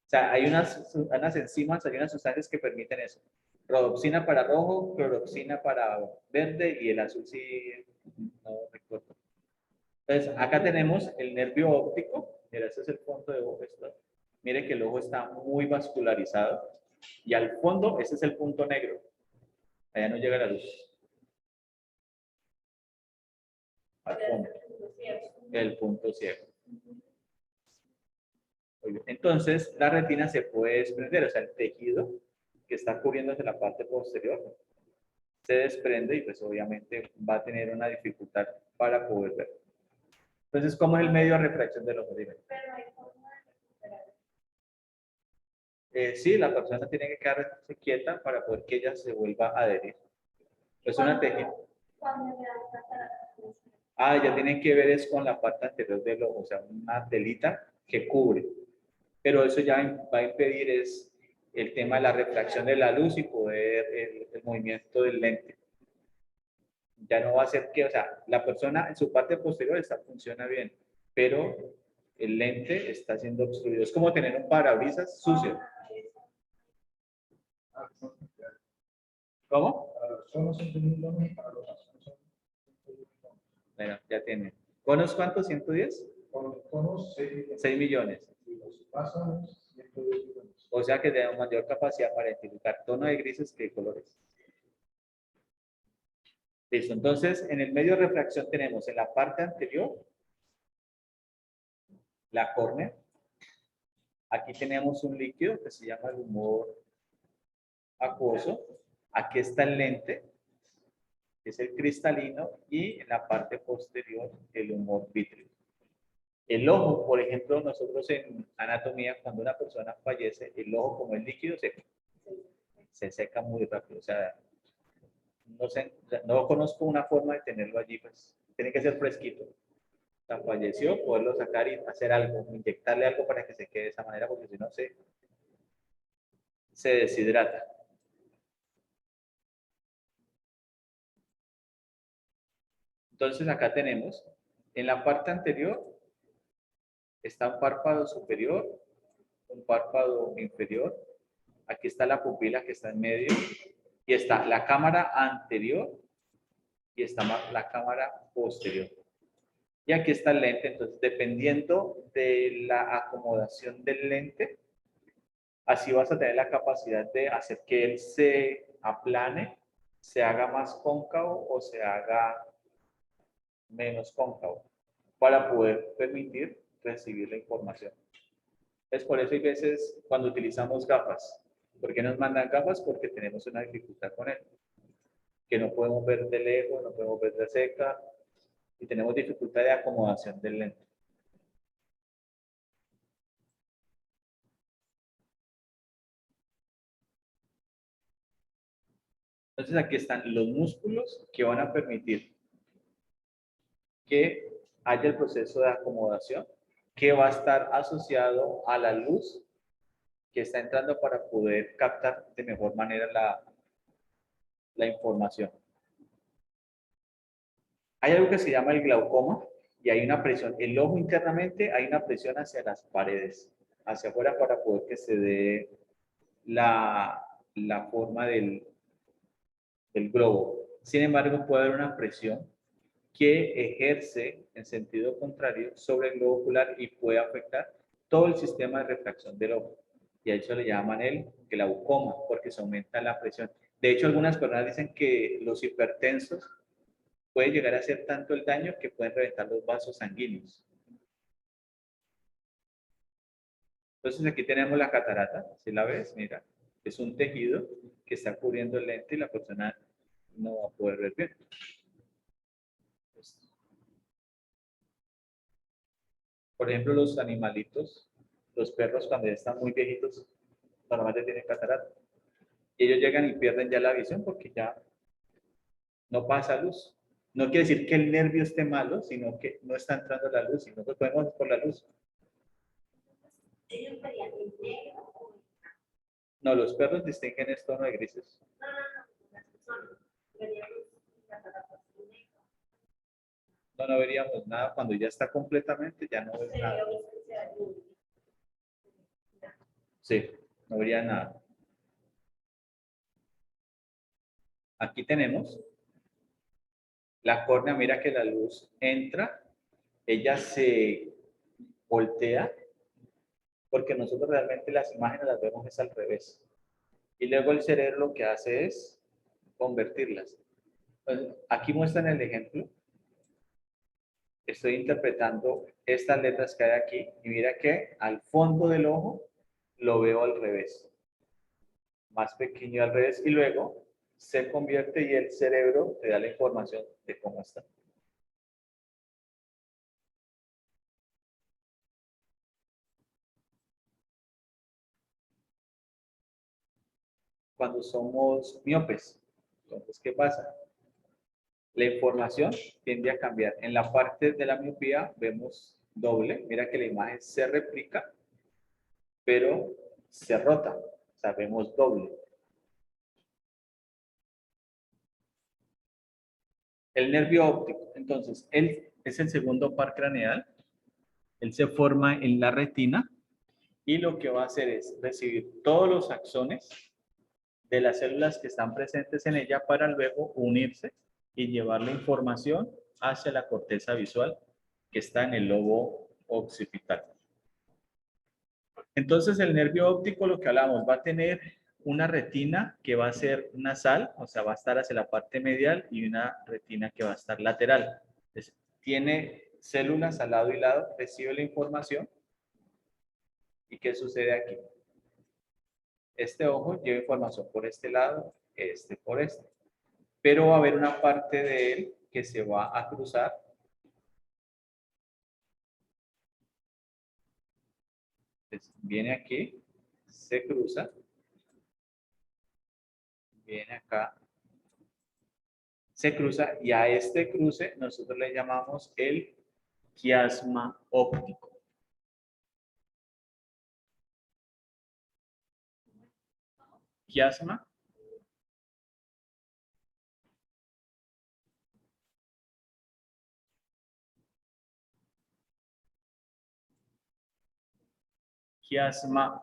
sea, hay unas enzimas, hay unas sustancias que permiten eso. Rodopsina para rojo, cloropsina para verde y el azul sí no recuerdo. Entonces, acá tenemos el nervio óptico. Mira, ese es el fondo de ojo. Mire que el ojo está muy vascularizado. Y al fondo, ese es el punto negro. Allá no llega la luz. Al fondo. El punto ciego. Entonces, la retina se puede desprender, o sea, el tejido que está cubriéndose la parte posterior se desprende y pues obviamente va a tener una dificultad para poder ver. Entonces, ¿cómo es el medio de refracción del ojo? Dime. Sí, la persona tiene que quedarse quieta para poder que ella se vuelva a adherir. Es una técnica. Ya tienen que ver es con la parte anterior del ojo, o sea, una telita que cubre. Pero eso ya va a impedir es el tema de la refracción de la luz y poder el movimiento del lente. Ya no va a ser que, o sea, la persona en su parte posterior funciona bien, pero el lente está siendo obstruido. Es como tener un parabrisas sucio. ¿Cómo? Para los conos son 100 millones y para los axones son 110 millones. Bueno, ya tiene. ¿Conos cuántos? ¿110? Con los conos 6 millones. 6 millones. Y los pásaros 110 millones. O sea que tenemos mayor capacidad para identificar tonos de grises que de colores. Listo. Entonces, en el medio de refracción tenemos en la parte anterior la córnea. Aquí tenemos un líquido que se llama el humor acuoso. Aquí está el lente, que es el cristalino, y en la parte posterior el humor vítreo. El ojo, por ejemplo, nosotros en anatomía, cuando una persona fallece, el ojo como el líquido se seca muy rápido. O sea, no conozco una forma de tenerlo allí, pues tiene que ser fresquito. O sea, falleció, poderlo sacar y hacer algo, inyectarle algo para que se quede de esa manera, porque si no se deshidrata. Entonces acá tenemos, en la parte anterior, está un párpado superior, un párpado inferior. Aquí está la pupila que está en medio. Y está la cámara anterior y está la cámara posterior. Y aquí está el lente. Entonces, dependiendo de la acomodación del lente, así vas a tener la capacidad de hacer que él se aplane, se haga más cóncavo o se haga menos cóncavo, para poder permitir recibir la información. Es por eso hay veces cuando utilizamos gafas. ¿Por qué nos mandan gafas? Porque tenemos una dificultad con él. Que no podemos ver de lejos, no podemos ver de cerca y tenemos dificultad de acomodación del lente. Entonces aquí están los músculos que van a permitir que haya el proceso de acomodación que va a estar asociado a la luz que está entrando para poder captar de mejor manera la información. Hay algo que se llama el glaucoma y hay una presión. El ojo internamente hay una presión hacia las paredes, hacia afuera para poder que se dé la forma del globo. Sin embargo, puede haber una presión que ejerce en sentido contrario sobre el globo ocular y puede afectar todo el sistema de refracción del ojo. Y a eso le llaman el glaucoma, porque se aumenta la presión. De hecho, algunas personas dicen que los hipertensos pueden llegar a hacer tanto el daño que pueden reventar los vasos sanguíneos. Entonces aquí tenemos la catarata, si la ves, mira, es un tejido que está cubriendo el lente y la persona no va a poder ver bien. Por ejemplo, los animalitos, los perros cuando ya están muy viejitos, normalmente tienen catarata. Y ellos llegan y pierden ya la visión porque ya no pasa luz. No quiere decir que el nervio esté malo, sino que no está entrando la luz y nosotros podemos ver por la luz. ¿Ellos verían en negro o en No, los perros distinguen este tono de grises. no, las personas verían cataratas en negro? No veríamos nada cuando ya está completamente, ya no ves nada. Sería especial. Sí, no vería nada. Aquí tenemos la córnea, mira que la luz entra, ella se voltea, porque nosotros realmente las imágenes las vemos es al revés. Y luego el cerebro lo que hace es convertirlas. Entonces, aquí muestran el ejemplo. Estoy interpretando estas letras que hay aquí y mira que al fondo del ojo lo veo al revés. Más pequeño al revés y luego se convierte y el cerebro te da la información de cómo está. Cuando somos miopes, entonces, ¿qué pasa? La información tiende a cambiar. En la parte de la miopía vemos doble. Mira que la imagen se replica, pero se rota. O sea, vemos doble. El nervio óptico, entonces, él es el segundo par craneal. Él se forma en la retina y lo que va a hacer es recibir todos los axones de las células que están presentes en ella para luego unirse y llevar la información hacia la corteza visual que está en el lobo occipital. Entonces el nervio óptico, lo que hablamos, va a tener una retina que va a ser nasal, o sea, va a estar hacia la parte medial, y una retina que va a estar lateral. Entonces, tiene células al lado y lado, recibe la información. ¿Y qué sucede aquí? Este ojo lleva información por este lado, este por este. Pero va a haber una parte de él que se va a cruzar. Entonces, viene aquí, se cruza, viene acá, se cruza, y a este cruce nosotros le llamamos el quiasma óptico. Quiasma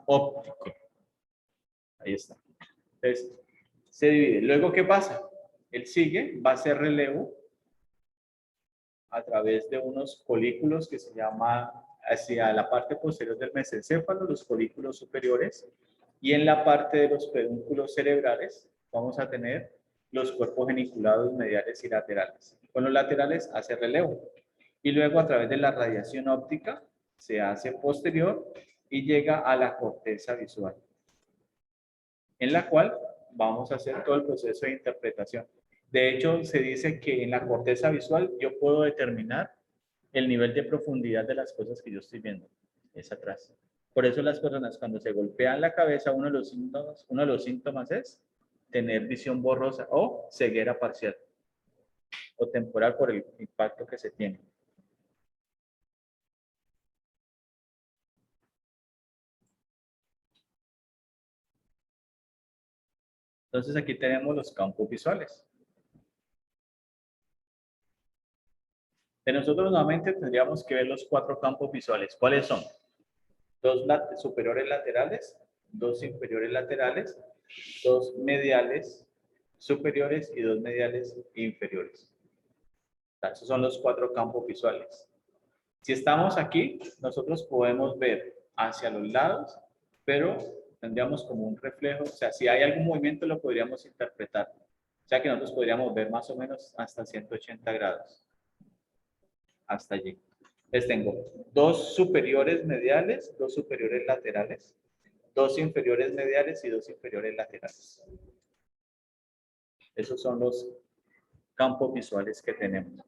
óptico. Ahí está. Entonces, se divide. Luego, ¿qué pasa? Él sigue, va a hacer relevo a través de unos colículos que se llama hacia la parte posterior del mesencéfalo, los colículos superiores, y en la parte de los pedúnculos cerebrales vamos a tener los cuerpos geniculados mediales y laterales. Con los laterales hace relevo, y luego a través de la radiación óptica se hace posterior y llega a la corteza visual, en la cual vamos a hacer todo el proceso de interpretación. De hecho, se dice que en la corteza visual yo puedo determinar el nivel de profundidad de las cosas que yo estoy viendo. Es atrás. Por eso las personas cuando se golpean la cabeza, uno de los síntomas es tener visión borrosa o ceguera parcial o temporal por el impacto que se tiene. Entonces aquí tenemos los campos visuales. De nosotros nuevamente tendríamos que ver los 4 campos visuales. ¿Cuáles son? 2 superiores laterales, 2 inferiores laterales, 2 mediales superiores y 2 mediales inferiores. Esos son los 4 campos visuales. Si estamos aquí, nosotros podemos ver hacia los lados, pero tendríamos como un reflejo. O sea, si hay algún movimiento lo podríamos interpretar. O sea que nosotros podríamos ver más o menos hasta 180 grados. Hasta allí. Entonces tengo 2 superiores mediales, 2 superiores laterales, 2 inferiores mediales y 2 inferiores laterales. Esos son los campos visuales que tenemos.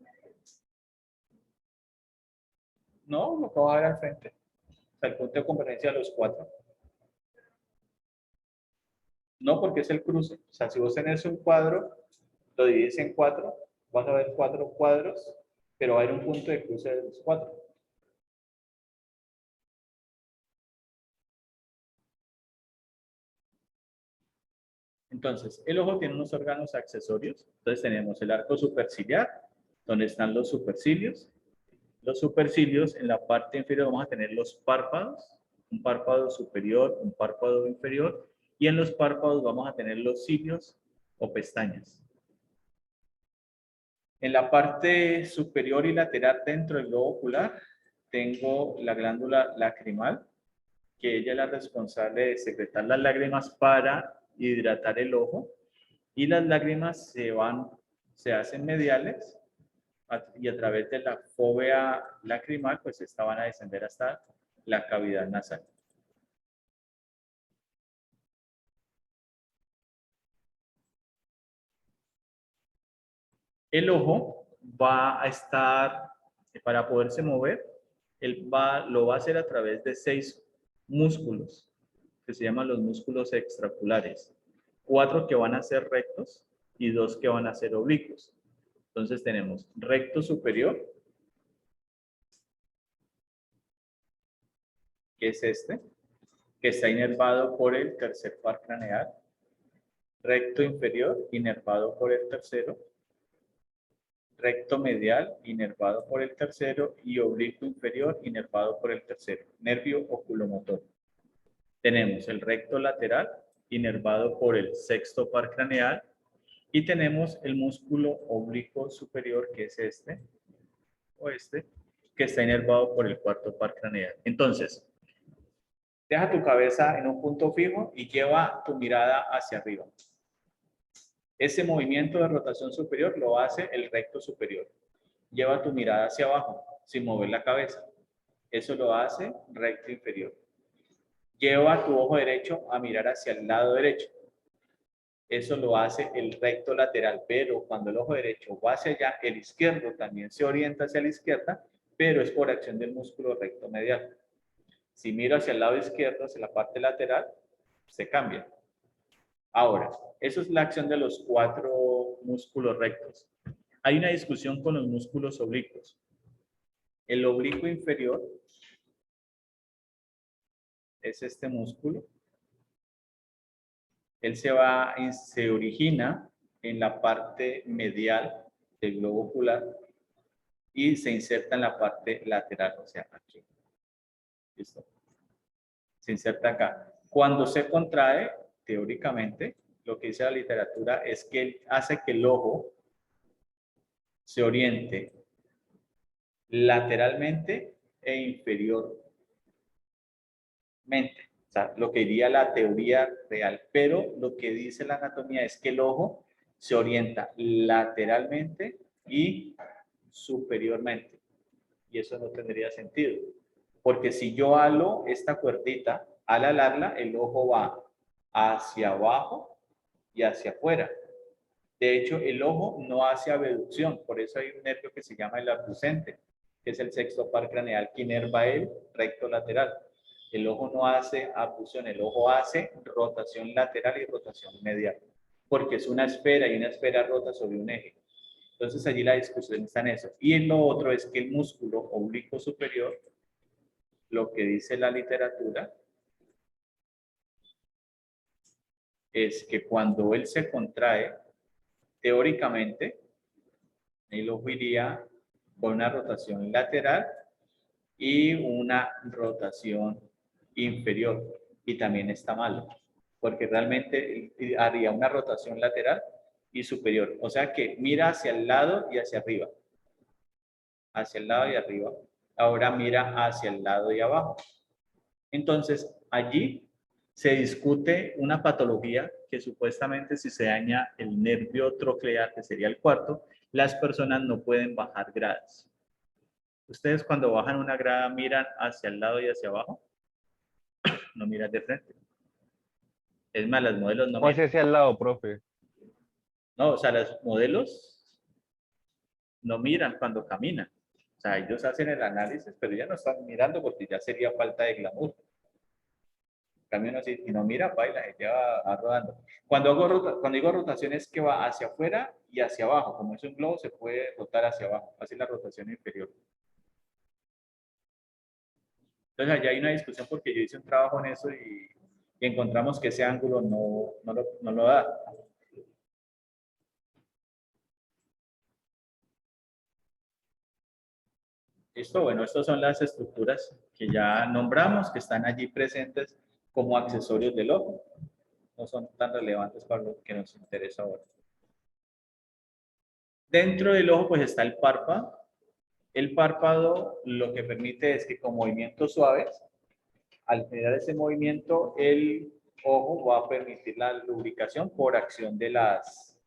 No, lo que va a ver al frente. O sea, el punto de convergencia de los 4. No, porque es el cruce. O sea, si vos tenés un cuadro, lo divides en 4, vas a ver 4 cuadros, pero va a haber un punto de cruce de los 4. Entonces, el ojo tiene unos órganos accesorios. Entonces tenemos el arco superciliar, donde están los supercilios. Los supercilios, en la parte inferior vamos a tener los párpados, un párpado superior, un párpado inferior, y en los párpados vamos a tener los cilios o pestañas. En la parte superior y lateral dentro del globo ocular tengo la glándula lacrimal, que ella es la responsable de secretar las lágrimas para hidratar el ojo, y las lágrimas se hacen mediales y a través de la fóvea lacrimal, pues esta van a descender hasta la cavidad nasal. El ojo va a estar, para poderse mover, lo va a hacer a través de 6 músculos, que se llaman los músculos extraoculares. 4 que van a ser rectos y 2 que van a ser oblicuos. Entonces tenemos recto superior, que es este, que está inervado por el tercer par craneal. Recto inferior, inervado por el tercero. Recto medial, inervado por el tercero, y oblicuo inferior, inervado por el tercero. Nervio oculomotor. Tenemos el recto lateral, inervado por el sexto par craneal, y tenemos el músculo oblicuo superior, que es este, o este, que está inervado por el cuarto par craneal. Entonces, deja tu cabeza en un punto fijo y lleva tu mirada hacia arriba. Ese movimiento de rotación superior lo hace el recto superior. Lleva tu mirada hacia abajo, sin mover la cabeza. Eso lo hace recto inferior. Lleva tu ojo derecho a mirar hacia el lado derecho. Eso lo hace el recto lateral, pero cuando el ojo derecho va hacia allá, el izquierdo también se orienta hacia la izquierda, pero es por acción del músculo recto medial. Si miro hacia el lado izquierdo, hacia la parte lateral, se cambia. Ahora, eso es la acción de los 4 músculos rectos. Hay una discusión con los músculos oblicuos. El oblicuo inferior es este músculo. Él se origina en la parte medial del globo ocular y se inserta en la parte lateral, o sea, aquí. ¿Listo? Se inserta acá. Cuando se contrae, teóricamente, lo que dice la literatura es que hace que el ojo se oriente lateralmente e inferiormente. O sea, lo que diría la teoría real. Pero lo que dice la anatomía es que el ojo se orienta lateralmente y superiormente. Y eso no tendría sentido. Porque si yo halo esta cuerdita, al alarla, el ojo va hacia abajo y hacia afuera. De hecho, el ojo no hace abducción, por eso hay un nervio que se llama el abducente, que es el sexto par craneal que inerva el recto lateral. El ojo no hace abducción, el ojo hace rotación lateral y rotación medial, porque es una esfera y una esfera rota sobre un eje. Entonces allí la discusión está en eso. Y en lo otro es que el músculo oblicuo superior, lo que dice la literatura, es que cuando él se contrae, teóricamente, el ojo iría con una rotación lateral y una rotación inferior. Y también está malo, porque realmente haría una rotación lateral y superior. O sea que mira hacia el lado y hacia arriba. Hacia el lado y arriba. Ahora mira hacia el lado y abajo. Entonces, allí se discute una patología que supuestamente si se daña el nervio troclear, que sería el cuarto, las personas no pueden bajar gradas. Ustedes cuando bajan una grada miran hacia el lado y hacia abajo, no miran de frente. Es más, las modelos no ¿Cómo hacia al lado, profe? No, o sea, los modelos no miran cuando caminan. O sea, ellos hacen el análisis, pero ya no están mirando porque ya sería falta de glamour. Camión así, y no mira, baila, ella va rodando. Cuando digo rotación es que va hacia afuera y hacia abajo. Como es un globo, se puede rotar hacia abajo. Así la rotación inferior. Entonces, allá hay una discusión porque yo hice un trabajo en eso y encontramos que ese ángulo no lo da. Listo, bueno, estas son las estructuras que ya nombramos, que están allí presentes como accesorios del ojo. No son tan relevantes para lo que nos interesa ahora. Dentro del ojo pues está el párpado. El párpado lo que permite es que con movimientos suaves, al generar ese movimiento, el ojo va a permitir la lubricación por acción de las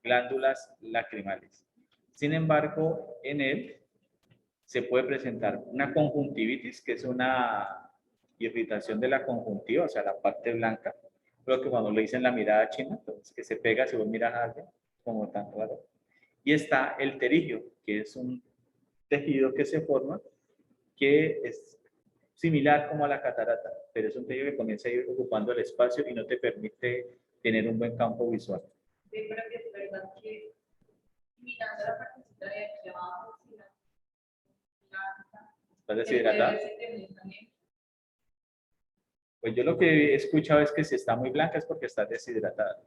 glándulas lacrimales. Sin embargo, en él se puede presentar una conjuntivitis, que es una irritación de la conjuntiva, o sea, la parte blanca, lo que cuando le dicen la mirada china, entonces que se pega si vos miras a alguien, como tan raro. Y está el terigio, que es un tejido que se forma, que es similar como a la catarata, pero es un tejido que comienza a ir ocupando el espacio y no te permite tener un buen campo visual. Sí, pero que es verdad que mirando la partecita de aquí abajo, si ¿Estás deshidratada? Pues yo lo que he escuchado es que si está muy blanca es porque está deshidratada.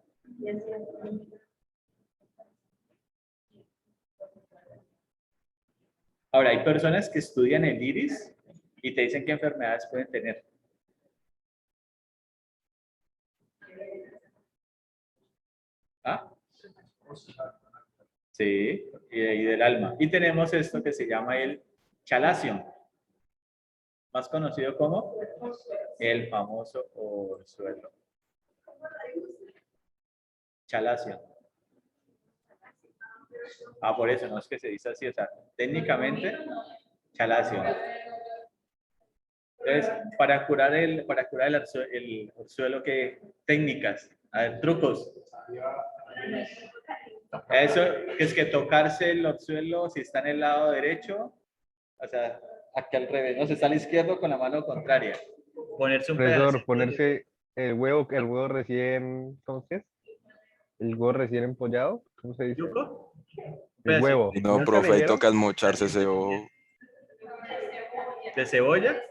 Ahora, hay personas que estudian el iris y te dicen qué enfermedades pueden tener. ¿Ah? Sí, y del alma. Y tenemos esto que se llama el chalacio, más conocido como el famoso orzuelo. Chalacio. Ah, por eso, no es que se dice así, o sea, técnicamente, chalacio. Entonces, para curar el orzuelo, ¿qué técnicas? A ver, trucos. Eso es que tocarse el orzuelo si está en el lado derecho, o sea, aquí al revés, no, si está al izquierdo con la mano contraria. Ponerse un Profesor, pedacito. ponerse el huevo recién, ¿cómo es? El huevo recién empollado, ¿cómo se dice? ¿Yuco? El huevo. No, ¿Nunca profe, ahí leyeron? toca mocharse ese ojo. ¿De cebolla?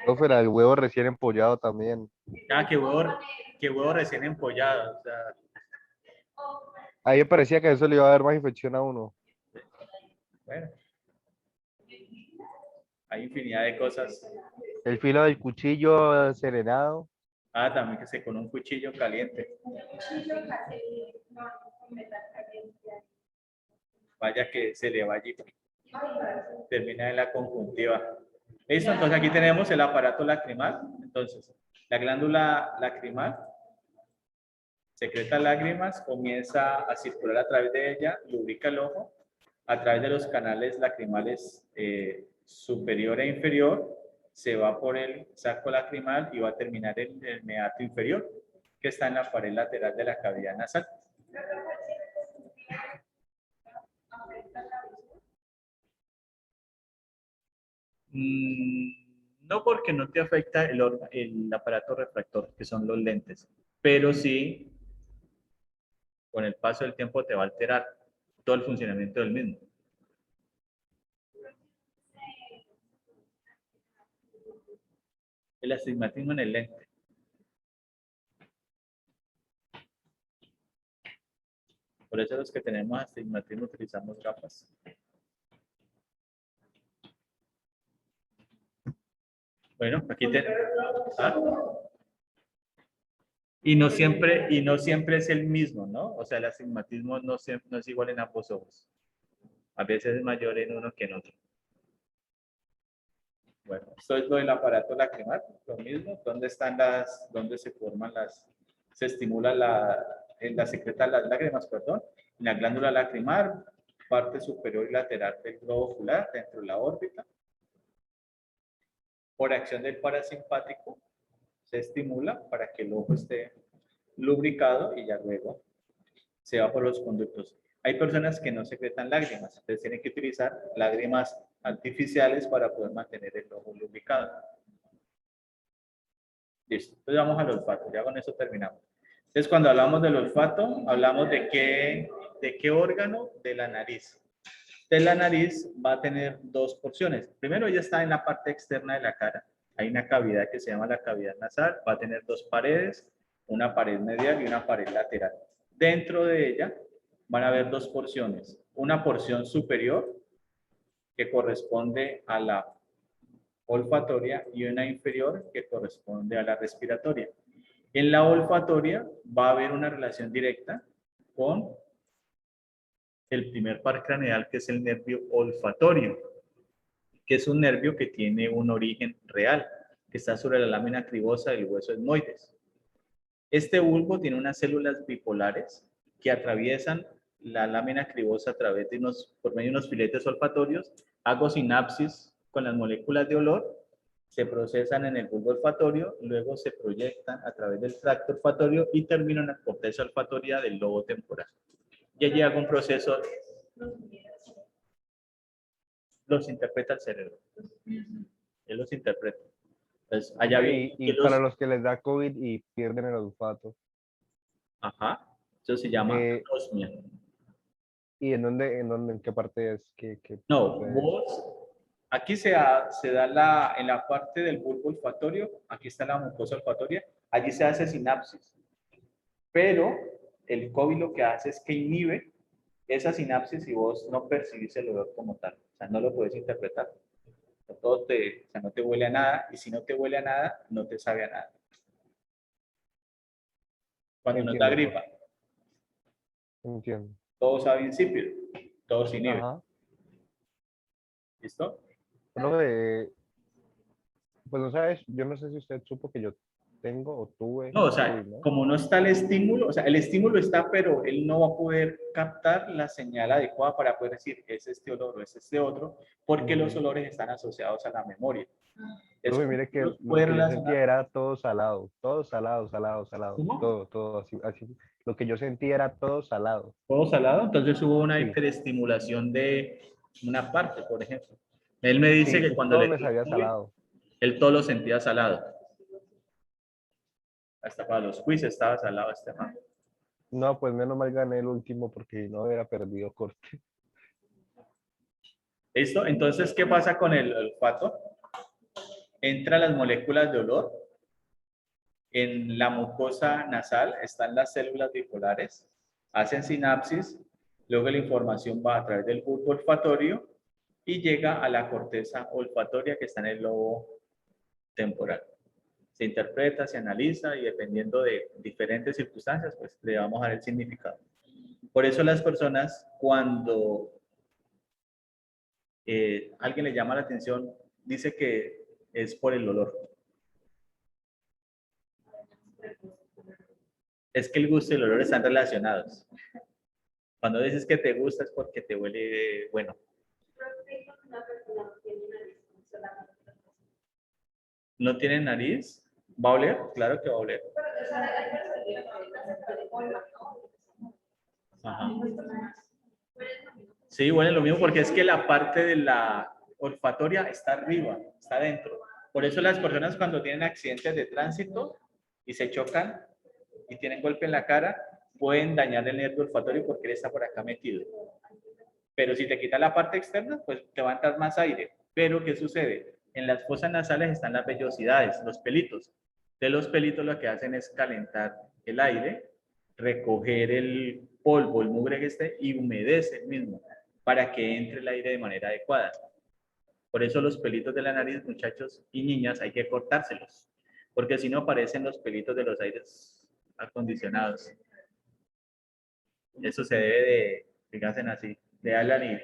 Profe, era el huevo recién empollado también. Ah, qué huevo recién empollado. O sea, Ahí me parecía que eso le iba a dar más infección a uno. bueno, hay infinidad de cosas. El filo del cuchillo serenado. Ah, también que se con un cuchillo caliente. Vaya que se le va allí. Termina en la conjuntiva. Listo, entonces aquí tenemos el aparato lacrimal. Entonces, la glándula lacrimal secreta lágrimas, comienza a circular a través de ella, lubrica el ojo, a través de los canales lacrimales superior e inferior, se va por el saco lacrimal y va a terminar en el meato inferior, que está en la pared lateral de la cavidad nasal. No, porque no te afecta el aparato refractor, que son los lentes, pero sí, con el paso del tiempo te va a alterar todo el funcionamiento del mismo. El astigmatismo en el lente. Por eso los que tenemos astigmatismo utilizamos gafas. Bueno, aquí tenemos. Y no siempre es el mismo, ¿no? O sea, el astigmatismo no es igual en ambos ojos. A veces es mayor en uno que en otro. Bueno, esto es lo del aparato lacrimal, lo mismo. ¿Dónde se forman se estimula la secreta las lágrimas, perdón? En la glándula lacrimal, parte superior y lateral del globo ocular, dentro de la órbita. Por acción del parasimpático, se estimula para que el ojo esté lubricado y ya luego se va por los conductos. Hay personas que no secretan lágrimas, entonces tienen que utilizar lágrimas artificiales para poder mantener el ojo lubricado. Listo, entonces vamos al olfato, ya con eso terminamos. Entonces cuando hablamos del olfato, hablamos de qué órgano, de la nariz. De la nariz va a tener dos porciones. Primero, ella está en la parte externa de la cara. Hay una cavidad que se llama la cavidad nasal. Va a tener dos paredes, una pared medial y una pared lateral. Dentro de ella van a haber dos porciones. Una porción superior que corresponde a la olfatoria y una inferior que corresponde a la respiratoria. En la olfatoria va a haber una relación directa con el primer par craneal, que es el nervio olfatorio, que es un nervio que tiene un origen real, que está sobre la lámina cribosa del hueso etmoides. Este bulbo tiene unas células bipolares que atraviesan la lámina cribosa a través de por medio de unos filetes olfatorios, hago sinapsis con las moléculas de olor, se procesan en el bulbo olfatorio, luego se proyectan a través del tracto olfatorio y terminan en la corteza olfatoria del lobo temporal. Y allí hago un proceso, los interpreta el cerebro. Él los interpreta. Entonces, allá viene Y para los que les da COVID y pierden el olfato. Ajá, eso se llama anosmia. ¿Y en qué parte es? No, vos, aquí se da en la parte del bulbo olfatorio, aquí está la mucosa olfatoria, allí se hace sinapsis. Pero el COVID lo que hace es que inhibe esa sinapsis y vos no percibís el olor como tal. O sea, no lo puedes interpretar. Todo o sea, no te huele a nada, y si no te huele a nada, no te sabe a nada. Cuando nos da Entiendo, gripa, entiendo. todo sabe insípido, todo se inhibe. Ajá. ¿Listo? Profe, pues no sabes, yo no sé si usted supo que yo tengo o tuve, No, o sea, ¿no? como no está el estímulo, o sea, el estímulo está, pero él no va a poder captar la señal adecuada para poder decir es este olor o es este otro, porque los Ujú. olores están asociados a la memoria. Es Profe, como mire que que los lo puede que yo sentía relacionar. era todo salado, salado, ¿Cómo? todo así, así. Lo que yo sentía era todo salado. Todo salado, entonces hubo una Sí, hiperestimulación de una parte, por ejemplo. Él me dice sí, que cuando todo le me dio sabía COVID, salado. él todo lo sentía salado. Hasta para los quiz estaba salado este man. No, pues menos mal gané el último porque no hubiera perdido corte. ¿Listo? Entonces, ¿qué pasa con el olfato? Entra las moléculas de olor. En la mucosa nasal están las células bipolares, hacen sinapsis, luego la información va a través del bulbo olfatorio y llega a la corteza olfatoria que está en el lobo temporal. Se interpreta, se analiza y dependiendo de diferentes circunstancias, pues le vamos a dar el significado. Por eso las personas cuando alguien le llama la atención, dice que es por el olor. Es que el gusto y el olor están relacionados. Cuando dices que te gusta es porque te huele bueno. ¿No tiene nariz? ¿Va a oler? Claro que va a oler. Ajá. Sí, huele lo mismo porque es que la parte de la olfatoria está arriba, está adentro. Por eso las personas cuando tienen accidentes de tránsito y se chocan y tienen golpe en la cara, pueden dañar el nervio olfatorio porque él está por acá metido. Pero si te quitas la parte externa, pues te va a entrar más aire. Pero ¿qué sucede? En las fosas nasales están las vellosidades, los pelitos. De los pelitos lo que hacen es calentar el aire, recoger el polvo, el mugre que esté y humedece el mismo para que entre el aire de manera adecuada. Por eso los pelitos de la nariz, muchachos y niñas, hay que cortárselos, porque si no aparecen los pelitos de los aires acondicionados. Eso se debe de, fíjense así, de Alan y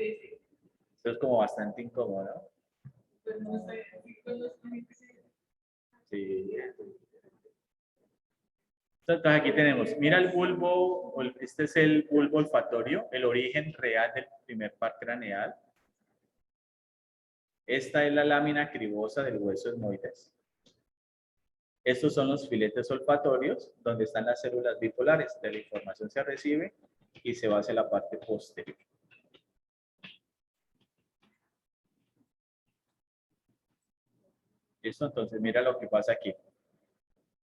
eso es como bastante incómodo, ¿no? Sí. Entonces aquí tenemos, mira el bulbo, este es el bulbo olfatorio, el origen real del primer par craneal. Esta es la lámina cribosa del hueso esmoides. Estos son los filetes olfatorios, donde están las células bipolares. De la información se recibe y se va hacia la parte posterior. ¿Listo? Entonces mira lo que pasa aquí.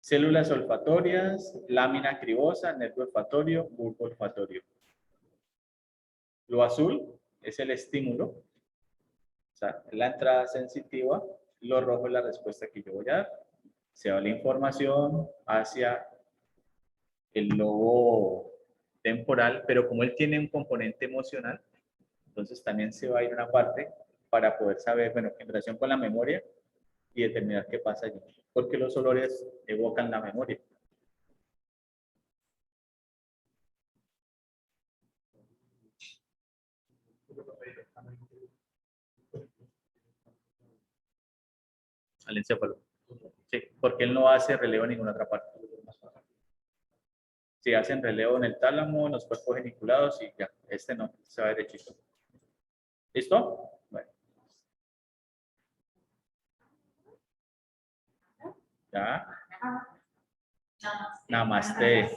Células olfatorias, lámina cribosa, nervio olfatorio, bulbo olfatorio. Lo azul es el estímulo, o sea, la entrada sensitiva. Lo rojo es la respuesta que yo voy a dar. Se va la información hacia el lobo temporal, pero como él tiene un componente emocional, entonces también se va a ir una parte para poder saber, bueno, en relación con la memoria y determinar qué pasa allí. Porque los olores evocan la memoria. Al encéfalo. Sí, porque él no hace relevo en ninguna otra parte. Sí, hacen relevo en el tálamo, en los cuerpos geniculados y ya, este no, se va derechito. ¿Listo? Bueno. Ya. Namaste.